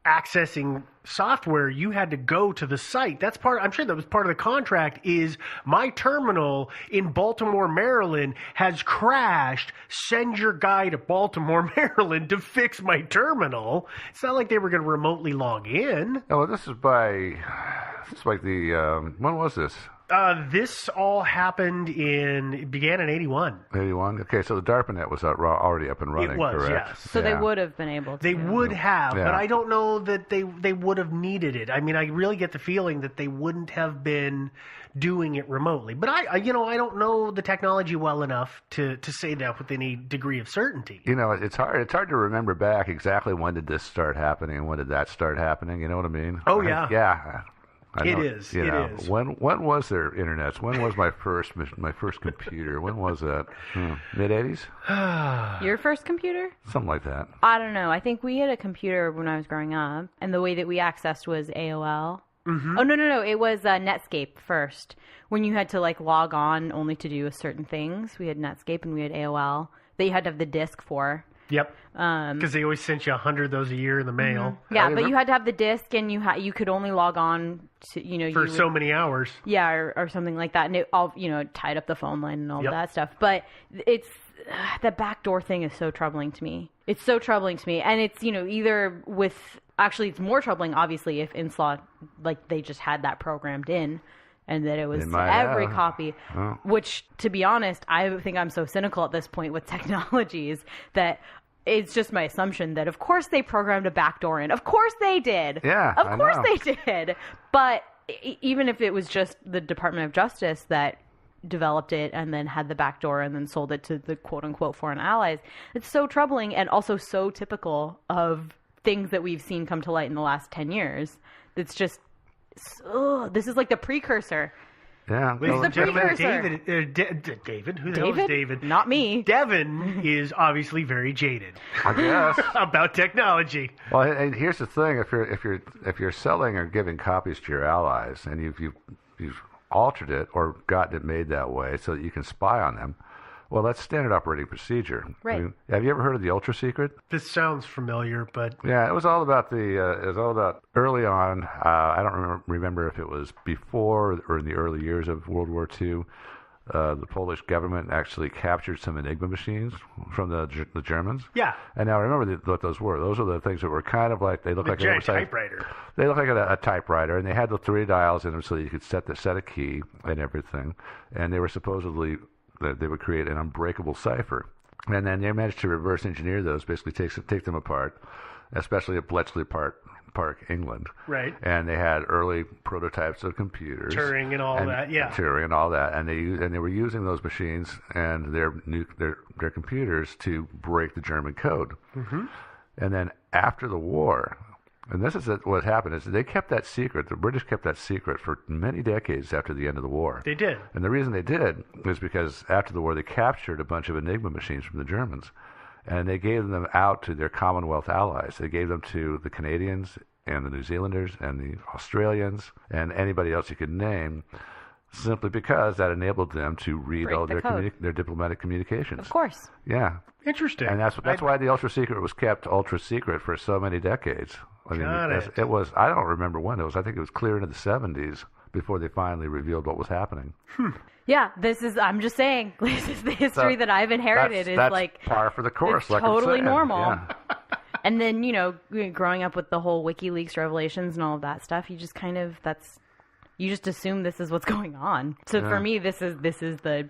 accessing software. You had to go to the site. I'm sure that was part of the contract. Is my terminal in Baltimore, Maryland has crashed. Send your guy to Baltimore, Maryland to fix my terminal. It's not like they were going to remotely log in. Oh, well, this is like the when was this? This all it began in 81. 81? Okay, so the DARPANET was already up and running, it was, correct? Yes. So they would have been able to. They would have, Yeah. but I don't know that they would have needed it. I mean, I really get the feeling that they wouldn't have been doing it remotely. But I don't know the technology well enough to say that with any degree of certainty. It's hard to remember back exactly when did this start happening and when did that start happening. You know what I mean? Oh, yeah. Yeah. It is. When was there internets? When was my first computer? When was that? Mid 80s? Your first computer? Something like that. I don't know. I think we had a computer when I was growing up, and the way that we accessed was AOL. Mm-hmm. Oh, no. It was Netscape first. When you had to log on only to do certain things, we had Netscape and we had AOL that you had to have the disk for. Yep. Because they always sent you 100 of those a year in the mail. Mm-hmm. Yeah, but you had to have the disk, and you could only log on to for so many hours. Yeah, or something like that, and it all tied up the phone line and all that stuff. But it's the backdoor thing is so troubling to me. It's so troubling to me, and it's either with actually it's more troubling obviously if Inslaw they just had that programmed in. And that it was every copy, which, to be honest, I think I'm so cynical at this point with technologies that it's just my assumption that, of course, they programmed a backdoor in. Of course they did. Yeah, of course they did. But even if it was just the Department of Justice that developed it and then had the backdoor and then sold it to the quote-unquote foreign allies, it's so troubling and also so typical of things that we've seen come to light in the last 10 years. It's just... this is like the precursor. Yeah. This is the precursor. David? Who the hell is David? Not me. Devin is obviously very jaded. I guess. About technology. Well, and here's the thing: if you're selling or giving copies to your allies, and you've altered it or gotten it made that way so that you can spy on them, well, that's standard operating procedure. Right. I mean, have you ever heard of the Ultra Secret? This sounds familiar, but yeah, it was all about early on. I don't remember if it was before or in the early years of World War II. The Polish government actually captured some Enigma machines from the Germans. Yeah. And now remember what those were. Those are the things that were kind of like they look like giant typewriter. They look like a typewriter, and they had the 3 dials in them so you could set a key and everything. And they were supposedly that they would create an unbreakable cipher. And then they managed to reverse engineer those, basically take them apart, especially at Bletchley Park, England. Right. And they had early prototypes of computers. Turing and all that, yeah. Turing and all that. And they were using those machines and their computers to break the German code. Mm-hmm. And then after the war, and this is what happened, is they kept that secret. The British kept that secret for many decades after the end of the war. They did. And the reason they did is because after the war they captured a bunch of Enigma machines from the Germans. And they gave them out to their Commonwealth allies. They gave them to the Canadians and the New Zealanders and the Australians and anybody else you could name, simply because that enabled them to read all their diplomatic communications. Of course. Yeah. Interesting. And that's why the Ultra Secret was kept ultra secret for so many decades. I mean, it was. I don't remember when it was. I think it was clear into the 70s before they finally revealed what was happening. Yeah, I'm just saying, this is the history that I've inherited. That's like par for the course. It's like totally I'm saying. normal. Yeah. And then, growing up with the whole WikiLeaks revelations and all of that stuff, you just you just assume this is what's going on. So for me, this is the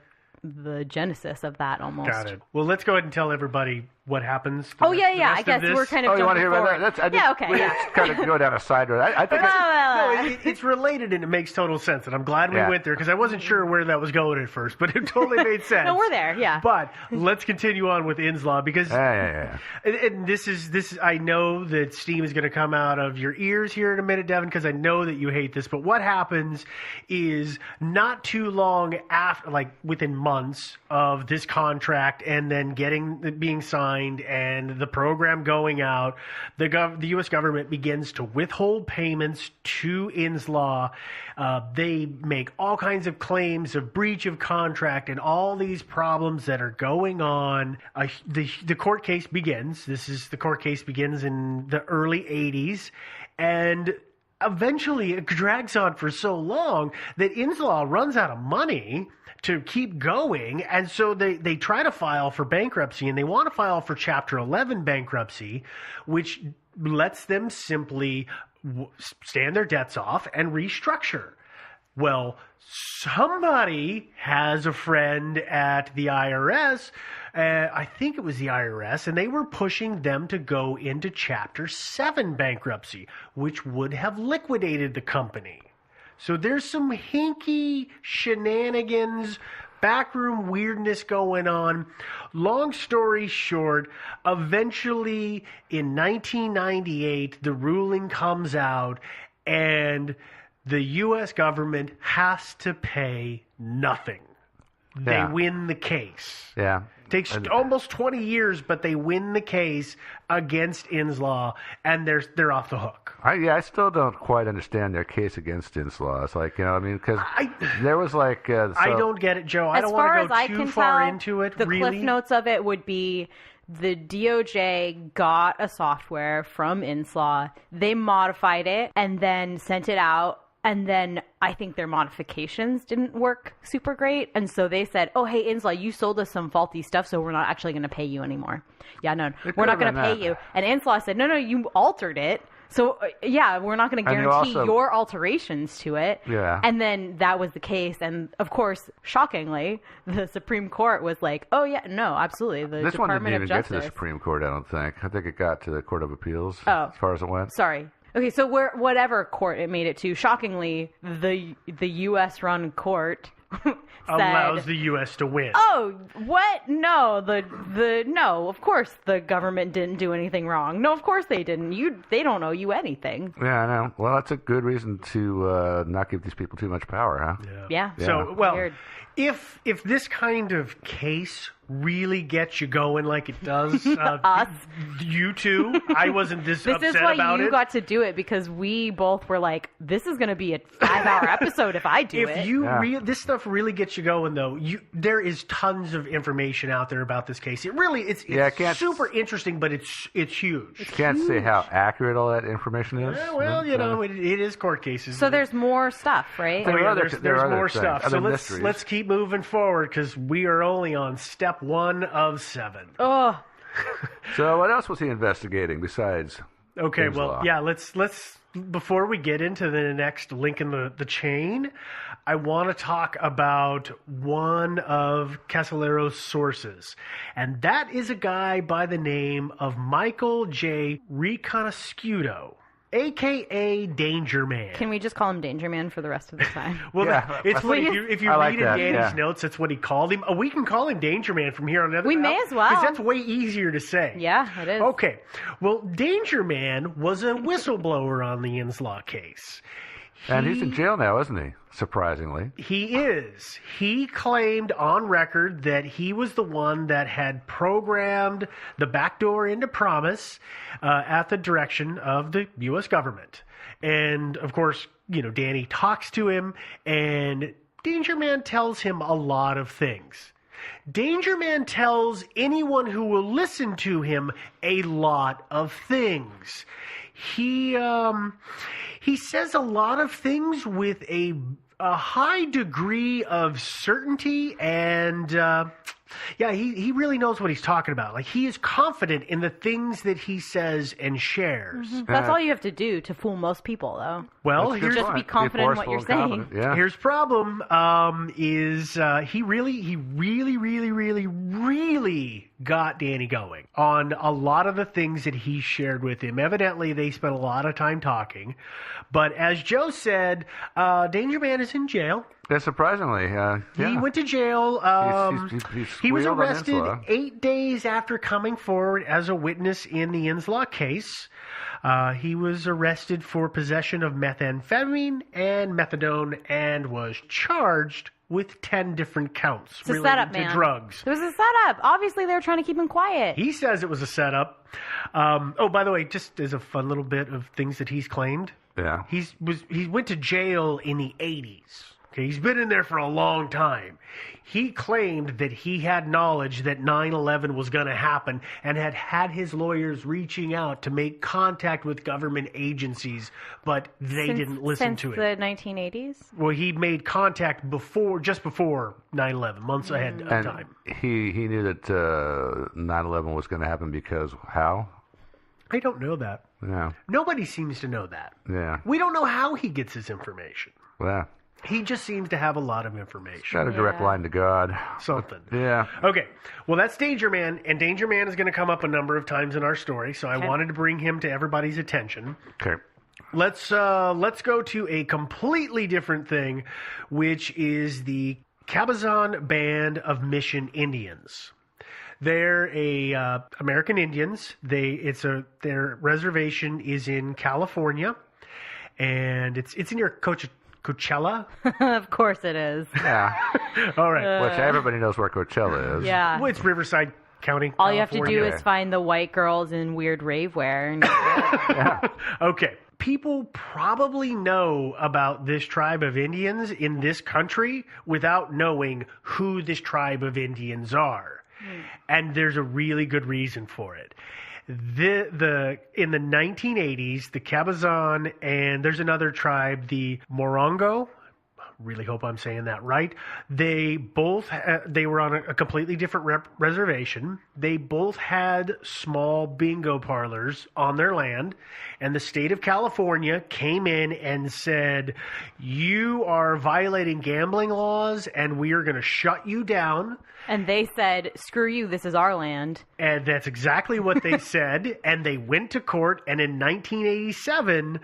the genesis of that almost. Got it. Well, let's go ahead and tell everybody what happens. Oh, yeah. I guess we're kind of you want to jumping hear forward. about that? We just kind of go down a side road. I think It's related and it makes total sense. And I'm glad we went there because I wasn't sure where that was going at first, but it totally made sense. No, we're there, yeah. But let's continue on with Inslaw because and this is I know that steam is going to come out of your ears here in a minute, Devin, because I know that you hate this. But what happens is not too long after, like within months of this contract and then being signed and the program going out, the U.S. government begins to withhold payments to Inslaw. They make all kinds of claims of breach of contract and all these problems that are going on. The court case begins. The court case begins in the early 80s, and eventually it drags on for so long that Inslaw runs out of money to keep going, and so they try to file for bankruptcy, and they want to file for Chapter 11 bankruptcy, which lets them simply stand their debts off and restructure. Well, somebody has a friend at the IRS, I think it was the IRS, and they were pushing them to go into Chapter 7 bankruptcy, which would have liquidated the company. So there's some hinky shenanigans, backroom weirdness going on. Long story short, eventually in 1998, the ruling comes out and the U.S. government has to pay nothing. They win the case. Yeah. Takes almost 20 years, but they win the case against Inslaw, and they're off the hook. I still don't quite understand their case against Inslaw. It's like, because there was like... I don't get it, Joe. I don't want to go too far into it, the really. Cliff notes of it would be the DOJ got a software from Inslaw. They modified it and then sent it out. And then I think their modifications didn't work super great. And so they said, oh, hey, Inslaw, you sold us some faulty stuff, so we're not actually going to pay you anymore. Yeah, no, we're not going to pay you. And Inslaw said, no, you altered it. So, we're not going to guarantee your alterations to it. Yeah. And then that was the case. And, of course, shockingly, the Supreme Court was like, oh, yeah, no, absolutely. The This one didn't even get to the Justice. Supreme Court, I don't think. I think it got to the Court of Appeals Oh. as far as it went. Sorry. Okay, so whatever court it made it to, shockingly, the U.S.-run court allows the U.S. to win. Oh, what? No, no. Of course, the government didn't do anything wrong. No, of course they didn't. They don't owe you anything. Yeah, I know. Well, that's a good reason to not give these people too much power, huh? Yeah. So, well, Weird. if this kind of case really gets you going like it does Us. you two, I wasn't this This upset is why about you it. got to do it, because we both were like, this is going to be a 5-hour episode if I do it. If you this stuff really gets you going, though, there is tons of information out there about this case. It's super interesting, but it's huge. Can't say how accurate all that information is. Yeah, well, it is court cases. So there's more stuff, right? There's more stuff. So mysteries. let's keep moving forward because we are only on step 1 of 7. Oh, So what else was he investigating besides? Okay, Inslaw? well, yeah, let's before we get into the next link in the chain, I want to talk about one of Casolaro's sources, and that is a guy by the name of Michael J. Riconoscuto, a.k.a. Danger Man. can we just call him Danger Man for the rest of the time? Well, Yeah, it's what if you I read like in that, Danny's yeah. notes, that's what he called him. Oh, we can call him Danger Man from here on out. We may as well. because that's way easier to say. Yeah, it is. Okay. Well, Danger Man was a whistleblower on the Inslaw case. And he's in jail now, isn't he? Surprisingly. He is. He claimed on record that he was the one that had programmed the backdoor into Promise at the direction of the U.S. government. And, of course, Danny talks to him, and Danger Man tells him a lot of things. Danger Man tells anyone who will listen to him a lot of things. He says a lot of things with a high degree of certainty and Yeah, he really knows what he's talking about. Like, he is confident in the things that he says and shares. That's all you have to do to fool most people, though. Well, That's a good here's Just be point. confident in what forceful you're and saying. confident. Yeah. here's the problem. He really got Danny going on a lot of the things that he shared with him. Evidently, they spent a lot of time talking. But as Joe said, Danger Man is in jail. Yeah, surprisingly. Yeah. He went to jail. He was squealed on arrested Insula. 8 days after coming forward as a witness in the Inslaw case. He was arrested for possession of methamphetamine and methadone and was charged with 10 different counts It's a related setup, to man. drugs. It was a setup. Obviously, they were trying to keep him quiet. He says it was a setup. By the way, just as a fun little bit of things that he's claimed, Yeah. he went to jail in the 80s. Okay, he's been in there for a long time. He claimed that he had knowledge that 9/11 was going to happen and had his lawyers reaching out to make contact with government agencies, but they didn't listen to it. Since the 1980s? Well, he made contact just before 9/11, months ahead of And time. he knew that 9/11 was going to happen because how? I don't know that. Yeah. Nobody seems to know that. Yeah. We don't know how he gets his information. Well, He just seems to have a lot of information. got a direct line to God. Something. Yeah. Okay, well, that's Danger Man, and Danger Man is going to come up a number of times in our story, so I wanted to bring him to everybody's attention. Okay. Let's go to a completely different thing, which is the Cabazon Band of Mission Indians. They're American Indians. Their reservation is in California, and it's near Coachella. Of course it is. Yeah. All right. Which everybody knows where Coachella is. Yeah. Well, it's Riverside County. All you have to do California. is find the white girls in weird rave wear. And Okay. People probably know about this tribe of Indians in this country without knowing who this tribe of Indians are. And there's a really good reason for it. In the 1980s, the Cabazon and there's another tribe, the Morongo. Really hope I'm saying that right. They were on a completely different reservation. They both had small bingo parlors on their land, and the state of California came in and said, "You are violating gambling laws, and we are going to shut you down." And they said, "Screw you, this is our land." And that's exactly what they said. And they went to court. And in 1987,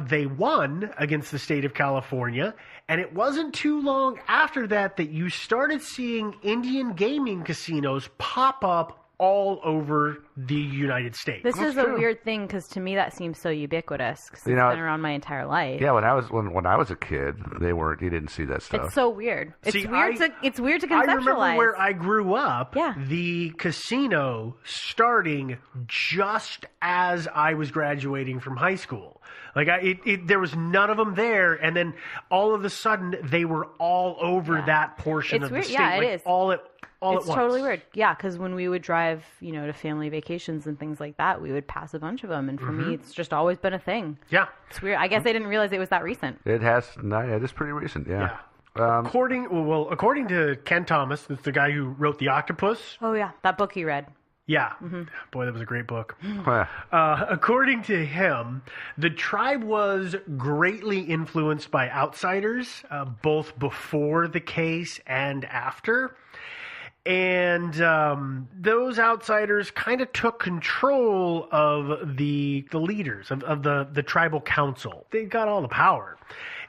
they won against the state of California. And it wasn't too long after that you started seeing Indian gaming casinos pop up all over the United States. This is true. a weird thing because to me that seems so ubiquitous because it's You know, been around my entire life. Yeah, when I was a kid, you didn't see that stuff. It's so weird. It's See, it's weird to I conceptualize. remember where I grew up, Yeah. the casino starting just as I was graduating from high school. Like there was none of them there, and then all of a sudden they were all over that portion It's of weird. the state. Yeah, it like is. All at It's once. totally weird. Yeah, because when we would drive, to family vacations and things like that, we would pass a bunch of them. And for me, it's just always been a thing. Yeah. It's weird. I guess I didn't realize it was that recent. It is pretty recent. Yeah. According to Ken Thomas, that's the guy who wrote The Octopus. Oh, yeah. That book you read. Yeah. Boy, that was a great book. Well, According to him, the tribe was greatly influenced by outsiders, both before the case and after. And those outsiders kind of took control of the leaders of the tribal council. They got all the power.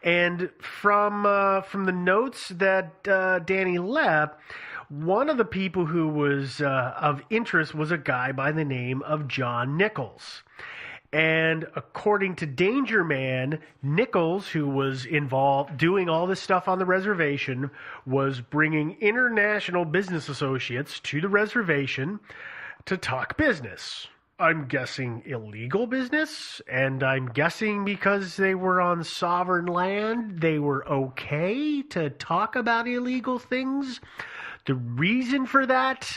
And from the notes that Danny left, one of the people who was of interest was a guy by the name of John Nichols. And according to Danger Man, Nichols, who was involved doing all this stuff on the reservation, was bringing international business associates to the reservation to talk business. I'm guessing illegal business, and I'm guessing because they were on sovereign land, they were okay to talk about illegal things. The reason for that,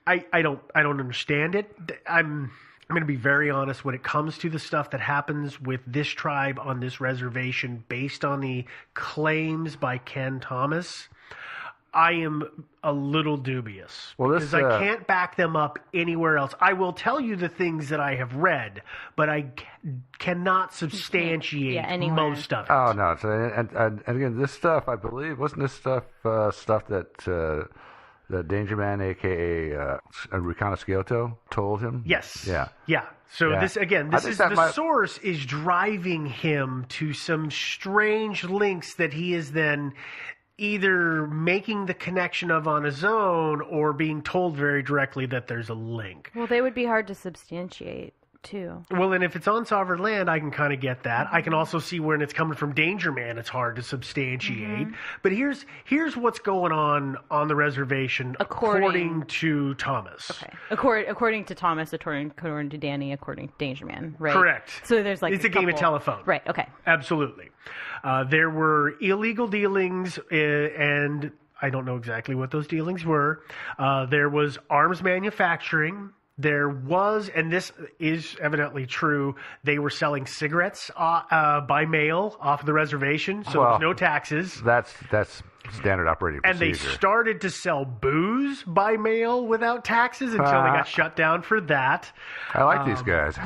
I don't understand it. I'm going to be very honest when it comes to the stuff that happens with this tribe on this reservation based on the claims by Ken Thomas. I am a little dubious. Well, because I can't back them up anywhere else. I will tell you the things that I have read, but I cannot substantiate most of it. Oh, no. So, and again, this stuff, I believe, wasn't this stuff that the Danger Man, a.k.a. Ricano Sciotto, told him? Yes. Yeah. Yeah. So Yeah. this is the source is driving him to some strange links that he is then either making the connection of on his own or being told very directly that there's a link. Well, they would be hard to substantiate, too. Well, and if it's on sovereign land, I can kind of get that. I can also see when it's coming from Danger Man, it's hard to substantiate. But here's what's going on the reservation according to Thomas. Okay. According to Thomas, according to Danny, according to Danger Man, right? Correct. So there's it's a game of telephone. Right, okay. Absolutely. There were illegal dealings, and I don't know exactly what those dealings were. There was arms manufacturing. There was, and this is evidently true, they were selling cigarettes by mail off of the reservation, so there's no taxes. That's standard operating procedure. And they started to sell booze by mail without taxes until they got shut down for that. I like these guys.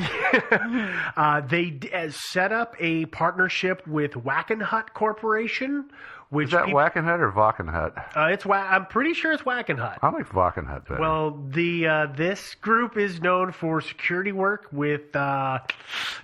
They set up a partnership with Wackenhut Corporation. Is that Wackenhut or Wackenhut? I'm pretty sure it's Wackenhut. I like Wackenhut better. Well, this group is known for security work with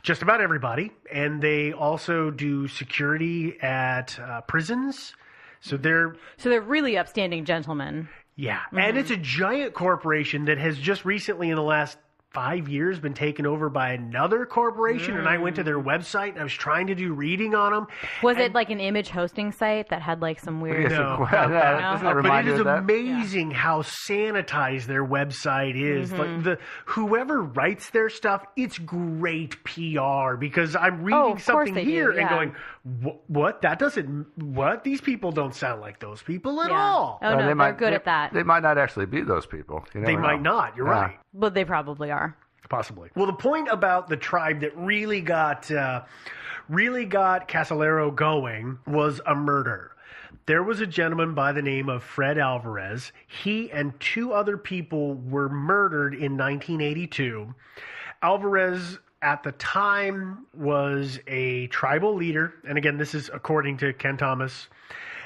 just about everybody, and they also do security at prisons. So they're really upstanding gentlemen. Yeah, and it's a giant corporation that has just recently, in the last 5 years, been taken over by another corporation, and I went to their website and I was trying to do reading on them. Was it like an image hosting site that had like some weird... No. But it is amazing how sanitized their website is. Like whoever writes their stuff, it's great PR, because I'm reading something here and going, what? That doesn't... What? These people don't sound like those people at all. Oh, no, they're good at that. They might not actually be those people. They might not. You're right. But they probably are. Possibly. Well, the point about the tribe that really got Casolaro going was a murder. There was a gentleman by the name of Fred Alvarez. He and 2 other people were murdered in 1982. Alvarez, at the time, was a tribal leader. And again, this is according to Ken Thomas.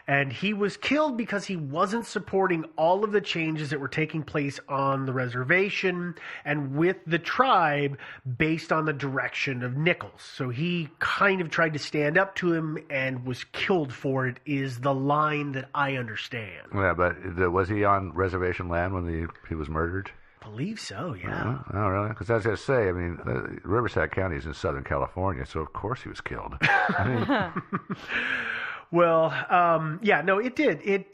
And he was killed because he wasn't supporting all of the changes that were taking place on the reservation and with the tribe based on the direction of Nichols. So he kind of tried to stand up to him and was killed for it, is the line that I understand. Yeah, but was he on reservation land when he was murdered? I believe so, yeah. Oh, really? Because I was going to say, I mean, Riverside County is in Southern California, so of course he was killed. Well, it did. It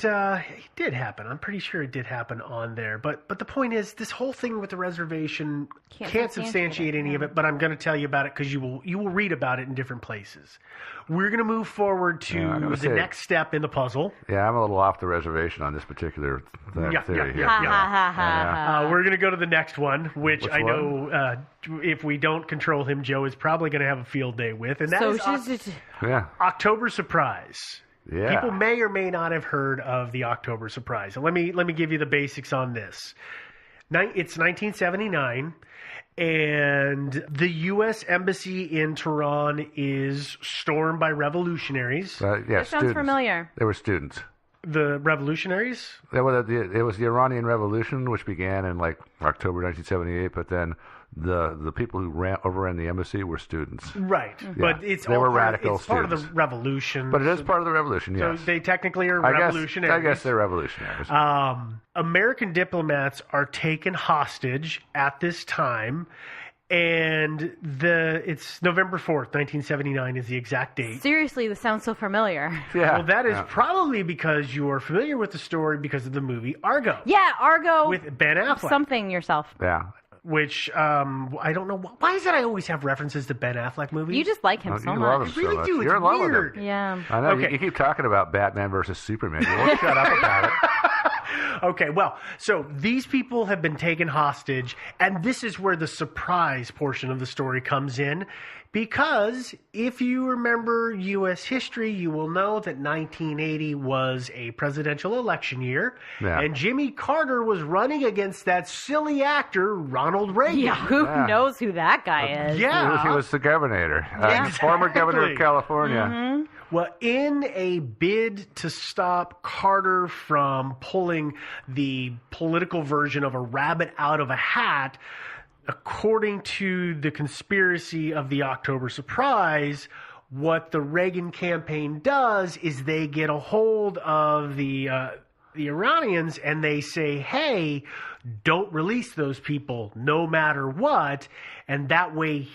did happen. I'm pretty sure it did happen on there. But the point is, this whole thing with the reservation can't substantiate any of it. But I'm going to tell you about it because you will read about it in different places. We're going to move forward to the next step in the puzzle. Yeah, I'm a little off the reservation on this particular theory here. We're going to go to the next one, which I know if we don't control him, Joe is probably going to have a field day with, and that is October Surprise. Yeah. People may or may not have heard of the October Surprise. So let me give you the basics on this. It's 1979. And the U.S. Embassy in Tehran is stormed by revolutionaries. That sounds familiar. They were students. The revolutionaries? It was the Iranian Revolution, which began in like October 1978, but then the people who overran the embassy were students. Right. Yeah. But they were radical it's part of the revolution. But it is part of the revolution, yes. So they technically are revolutionaries. I guess they're revolutionaries. American diplomats are taken hostage at this time, and it's November 4th, 1979 is the exact date. Seriously, this sounds so familiar. Yeah. Well, that is probably because you are familiar with the story because of the movie Argo. Yeah, Argo. With Ben Affleck. Something yourself. Yeah. Which, I don't know. Why is it I always have references to Ben Affleck movies? You just like him so much. Love him I really so do. much. It's You're in love weird. with him. Yeah. I know. Okay. You keep talking about Batman versus Superman. You won't shut up about it. Okay, well, so these people have been taken hostage, and this is where the surprise portion of the story comes in. Because if you remember U.S. history, you will know that 1980 was a presidential election year, and Jimmy Carter was running against that silly actor, Ronald Reagan. Yeah, who knows who that guy is? Yeah. He was the governor, former governor of California. Mm-hmm. Well, in a bid to stop Carter from pulling the political version of a rabbit out of a hat, according to the conspiracy of the October surprise, what the Reagan campaign does is they get a hold of the Iranians and they say, hey, don't release those people no matter what. And that way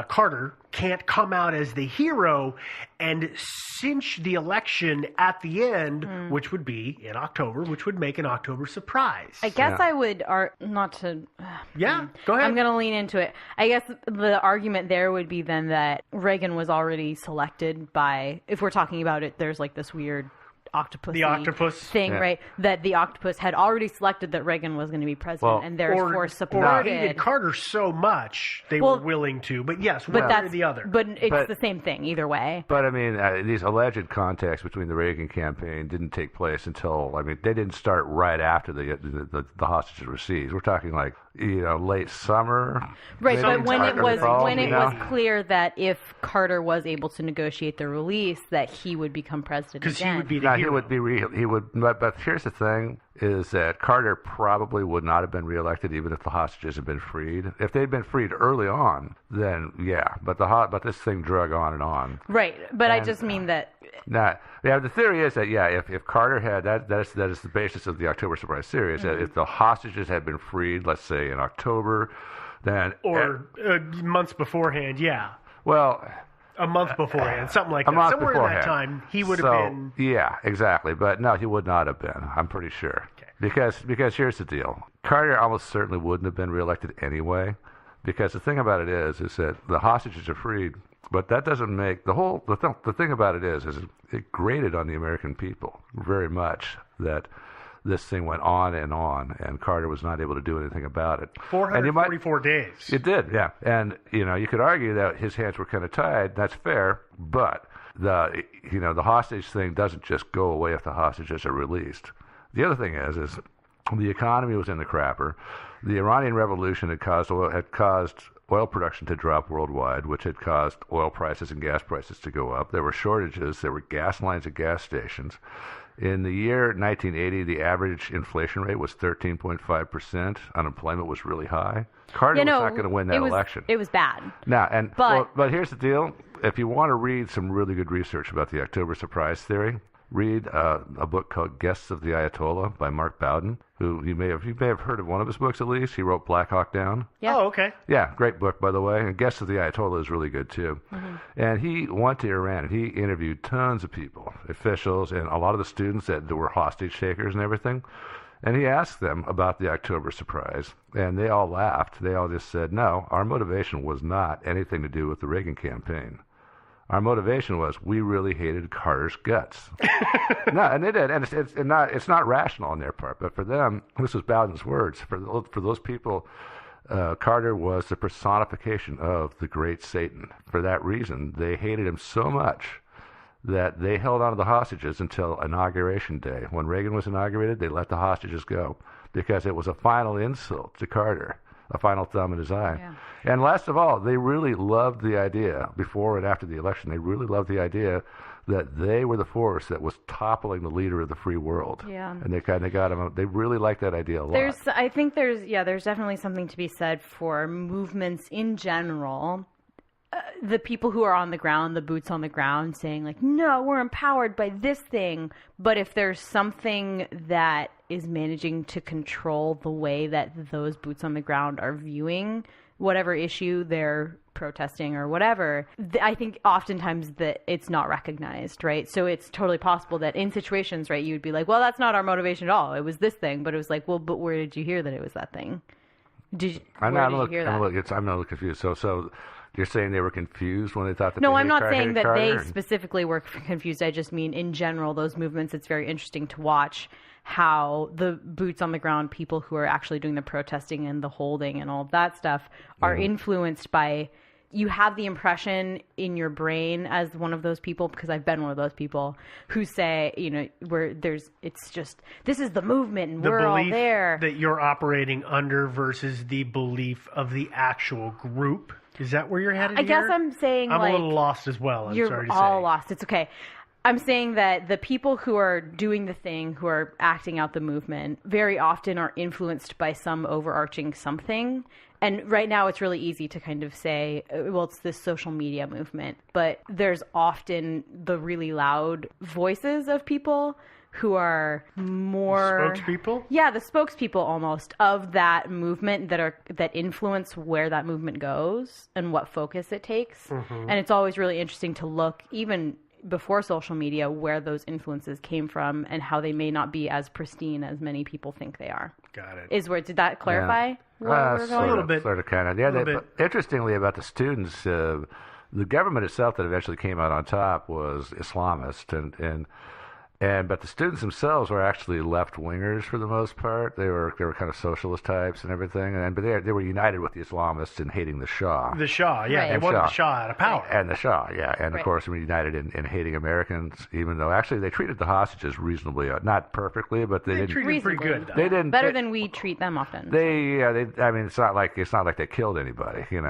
Carter can't come out as the hero and cinch the election at the end, which would be in October, which would make an October surprise. I guess I would, not to... Yeah, go ahead. I'm going to lean into it. I guess the argument there would be then that Reagan was already selected by, if we're talking about it, there's like this weird octopus thing, right? That the octopus had already selected that Reagan was going to be president, and therefore supported. Or hated Carter so much they were willing to. But yes, one or the other. But it's the same thing either way. But I mean, these alleged contacts between the Reagan campaign didn't take place until they didn't start right after the hostages were seized. We're talking like late summer. Right, but when it was clear that if Carter was able to negotiate the release, that he would become president again. Because he would be the hero. He would. But here's the thing: is that Carter probably would not have been reelected even if the hostages had been freed. If they'd been freed early on, then yeah. But this thing drug on and on. Right, but I just mean that. The theory is that if Carter had that is the basis of the October surprise theory. Is that if the hostages had been freed, let's say in October, then months beforehand, well. A month beforehand, something like that. Somewhere in that time, he would have been. Yeah, exactly. But no, he would not have been. I'm pretty sure. Okay. Because here's the deal: Carter almost certainly wouldn't have been reelected anyway. Because the thing about it is that the hostages are freed, but that doesn't make the thing about it is it grated on the American people very much that this thing went on, and Carter was not able to do anything about it. 444 days. It did, yeah. And, you could argue that his hands were kind of tied. That's fair. But, the hostage thing doesn't just go away if the hostages are released. The other thing is the economy was in the crapper. The Iranian Revolution had caused oil production to drop worldwide, which had caused oil prices and gas prices to go up. There were shortages. There were gas lines at gas stations. In the year 1980, the average inflation rate was 13.5%. Unemployment was really high. Carter was not going to win that election. It was bad. But here's the deal. If you want to read some really good research about the October surprise theory, read a book called Guests of the Ayatollah by Mark Bowden, who you may have heard of one of his books at least. He wrote Black Hawk Down. Yeah. Oh, okay. Yeah, great book, by the way. And Guests of the Ayatollah is really good, too. Mm-hmm. And he went to Iran, and he interviewed tons of people, officials, and a lot of the students that were hostage takers and everything. And he asked them about the October surprise, and they all laughed. They all just said, no, our motivation was not anything to do with the Reagan campaign. Our motivation was we really hated Carter's guts. No, and they did, and it's not rational on their part. But for them, this was Bowden's words. For those people, Carter was the personification of the great Satan. For that reason, they hated him so much that they held on to the hostages until Inauguration Day. When Reagan was inaugurated, they let the hostages go because it was a final insult to Carter. A final thumb in his eye. Yeah. And last of all, they really loved the idea, before and after the election, they really loved the idea that they were the force that was toppling the leader of the free world. Yeah. And they kind of got him, they really liked that idea a lot. I think there's definitely something to be said for movements in general. The people who are on the ground, the boots on the ground, saying like, no, we're empowered by this thing. But if there's something that is managing to control the way that those boots on the ground are viewing whatever issue they're protesting or whatever, I think oftentimes that it's not recognized, right? So it's totally possible that in situations, right, you'd be like, well, that's not our motivation at all. It was this thing. But it was like, well, but where did you hear that it was that thing? I'm a little confused. So you're saying they were confused when they thought that No, I'm not saying that they specifically were confused. I just mean in general, those movements, it's very interesting to watch how the boots on the ground people who are actually doing the protesting and the holding and all of that stuff are influenced by. You have the impression in your brain as one of those people, because I've been one of those people who say, it's just, this is the movement and we're all there. That you're operating under versus the belief of the actual group. Is that where you're headed I guess I'm saying I'm a little lost as well. I'm you're sorry to all say. lost. It's okay. I'm saying that the people who are doing the thing, who are acting out the movement, very often are influenced by some overarching something. And right now it's really easy to kind of say, well, it's this social media movement. But there's often the really loud voices of people who are more... Spokespeople? Yeah, the spokespeople almost of that movement that influence where that movement goes and what focus it takes. And it's always really interesting to look, even before social media, where those influences came from and how they may not be as pristine as many people think they are. Got it. Did that clarify where we're going? A little bit. Sort of, kind of. Yeah, interestingly about the students, the government itself that eventually came out on top was Islamist, but the students themselves were actually left wingers for the most part. They were kind of socialist types and everything, but they were united with the Islamists in hating the Shah. The Shah, yeah, Right. they wanted the Shah out of power. And the Shah, yeah, and Right. of course, we were united in hating Americans, even though actually they treated the hostages reasonably, not perfectly, but they didn't. Treated pretty good. Though. They didn't. Better than we treat them often. I mean, it's not like they killed anybody, and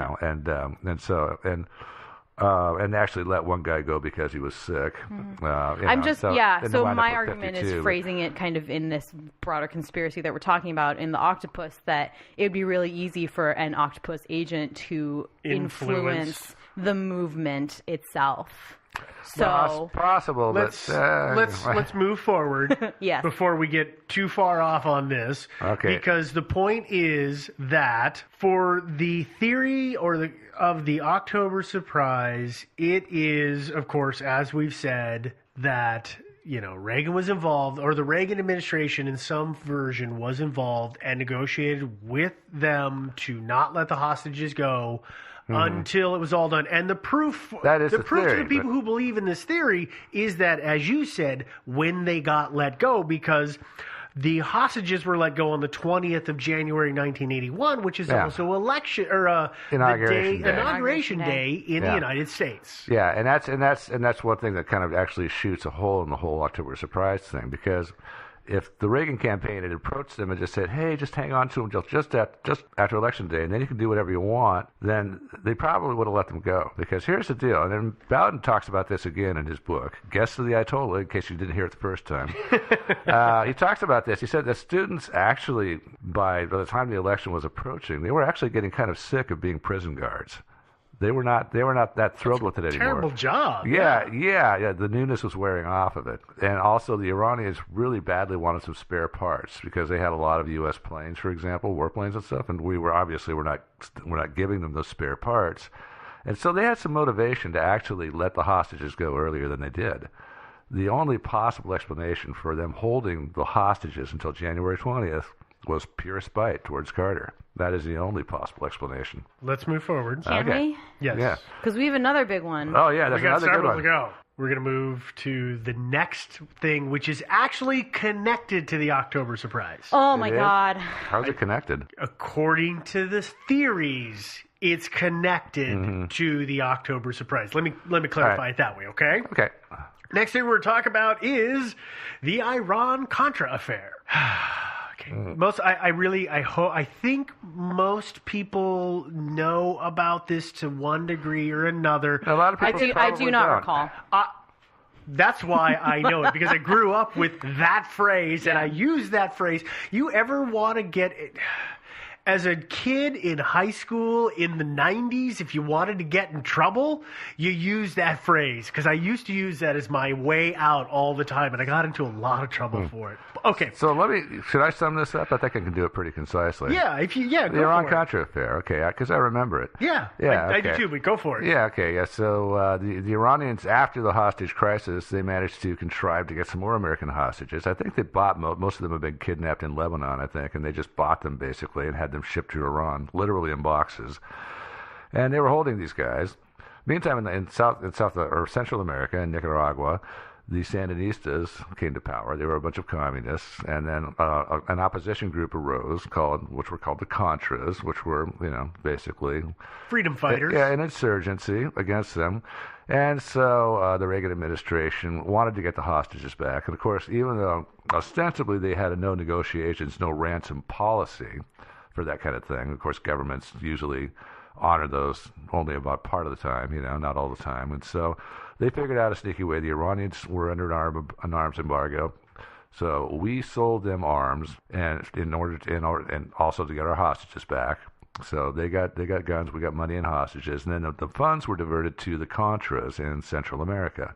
they actually let one guy go because he was sick. So my argument is phrasing it kind of in this broader conspiracy that we're talking about in the Octopus, that it would be really easy for an Octopus agent to influence the movement itself. So it's possible. Let's move forward. Yes. Before we get too far off on this. Okay. Because the point is that for the theory of the October surprise, it is, of course, as we've said, that Reagan was involved, or the Reagan administration in some version was involved and negotiated with them to not let the hostages go. Until it was all done. And the proof that is the proof theory, to the people who believe in this theory is that, as you said, when they got let go, because the hostages were let go on the 20th of January 1981, which is also inauguration day in the United States. Yeah, and that's one thing that kind of actually shoots a hole in the whole October surprise thing, because if the Reagan campaign had approached them and just said, "Hey, just hang on to them just after Election Day, and then you can do whatever you want," then they probably would have let them go. Because here's the deal, and then Bowden talks about this again in his book, Guests of the Ayatollah, in case you didn't hear it the first time. He talks about this. He said that students actually, by the time the election was approaching, they were actually getting kind of sick of being prison guards. They were not that thrilled with it anymore. Terrible job. Yeah. The newness was wearing off of it, and also the Iranians really badly wanted some spare parts because they had a lot of U.S. planes, for example, warplanes and stuff, and we're not giving them those spare parts, and so they had some motivation to actually let the hostages go earlier than they did. The only possible explanation for them holding the hostages until January 20th was pure spite towards Carter. That is the only possible explanation. Let's move forward. Can we? Yes. Yeah. Because we have another big one. Oh, yeah, that's We got another good several one. to go. We're going to move to the next thing, which is actually connected to the October surprise. Oh, my It is? God. How's it connected? According to the theories, it's connected to the October surprise. Let me clarify it that way, okay? Okay. Next thing we're going to talk about is the Iran-Contra affair. I think most people know about this to one degree or another. A lot of people I do not recall. That's why I know it, because I grew up with that phrase, and I use that phrase. You ever want to get it? As a kid in high school in the 90s, if you wanted to get in trouble, you use that phrase. Because I used to use that as my way out all the time, and I got into a lot of trouble for it. Okay. So should I sum this up? I think I can do it pretty concisely. Yeah, go The Iran-Contra affair, okay, because I remember it. Yeah, I do too, but go for it. Yeah, okay, yeah. So the Iranians, after the hostage crisis, they managed to contrive to get some more American hostages. I think they bought, most of them have been kidnapped in Lebanon, I think, and they just bought them basically and had them shipped to Iran, literally in boxes. And they were holding these guys. Meantime, in South or Central America, in Nicaragua, the Sandinistas came to power. They were a bunch of communists, and then an opposition group arose which were called the Contras, which were, basically freedom fighters. Yeah, an insurgency against them. And so the Reagan administration wanted to get the hostages back. And of course, even though ostensibly they had a no negotiations, no ransom policy for that kind of thing, of course, governments usually honor those only about part of the time, not all the time. And so they figured out a sneaky way. The Iranians were under an arms embargo. So we sold them arms and and also to get our hostages back. So they got guns, we got money and hostages, and then the funds were diverted to the Contras in Central America.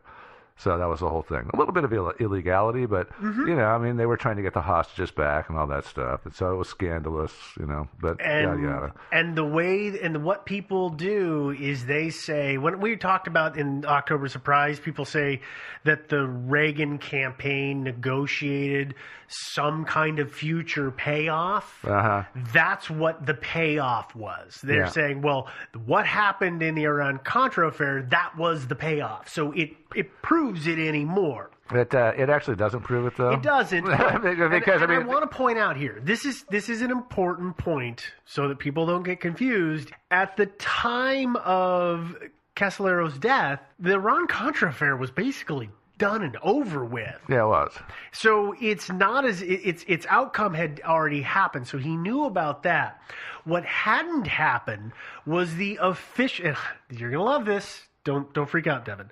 So that was the whole thing. A little bit of illegality, but, they were trying to get the hostages back and all that stuff. And so it was scandalous, but yada, yada. And what people do is they say, when we talked about in October Surprise, people say that the Reagan campaign negotiated some kind of future payoff. Uh-huh. That's what the payoff was. They're saying, well, what happened in the Iran-Contra affair, that was the payoff. So it proves it anymore. It actually doesn't prove it, though. It doesn't. Because I want to point out here, this is an important point so that people don't get confused. At the time of Casolaro's death, the Iran-Contra affair was basically done and over with. Yeah, it was. So it's not as its outcome had already happened. So he knew about that. What hadn't happened was the official. You're gonna love this. Don't freak out, Devin.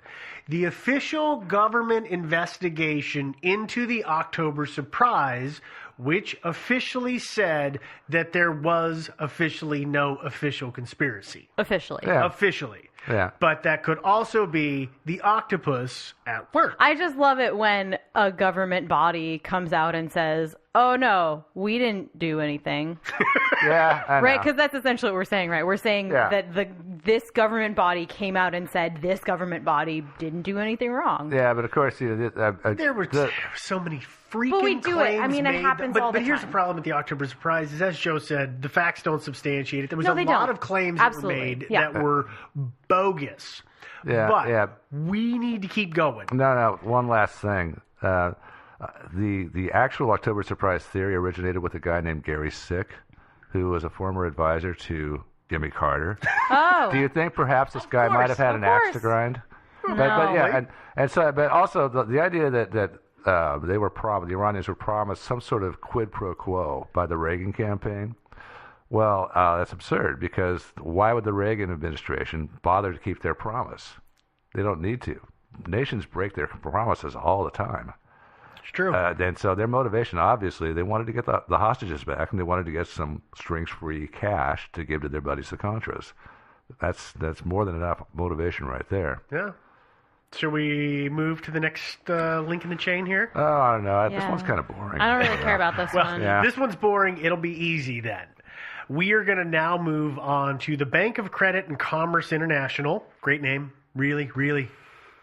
The official government investigation into the October Surprise, which officially said that there was officially no official conspiracy. Officially. Yeah. Officially. Yeah. But that could also be the octopus at work. I just love it when a government body comes out and says, oh, no, we didn't do anything. Yeah, I know. Right? Because that's essentially what we're saying, right? We're saying that this government body came out and said this government body didn't do anything wrong. Yeah, but of course, there were so many freaking but we do claims it. I mean, it made. happens all the But here's time. the problem with the October Surprise is, as Joe said, the facts don't substantiate it. There was No, a they lot don't. of claims Absolutely. that were made Yeah. that were bogus. Yeah, but yeah. we need to keep going. No, one last thing. The actual October Surprise theory originated with a guy named Gary Sick, who was a former advisor to Jimmy Carter. Oh. Do you think perhaps this guy might have had of an axe to course. grind? No. But yeah, and so, but also the idea that the Iranians were promised some sort of quid pro quo by the Reagan campaign. Well, that's absurd, because why would the Reagan administration bother to keep their promise? They don't need to. Nations break their promises all the time. It's true. And so their motivation, obviously, they wanted to get the hostages back, and they wanted to get some strings-free cash to give to their buddies, the Contras. That's more than enough motivation right there. Yeah. Shall we move to the next link in the chain here? Oh, I don't know. This Yeah. one's kind of boring. I don't really care about this one. Yeah. This one's boring. It'll be easy then. We are going to now move on to the Bank of Credit and Commerce International. Great name. Really, really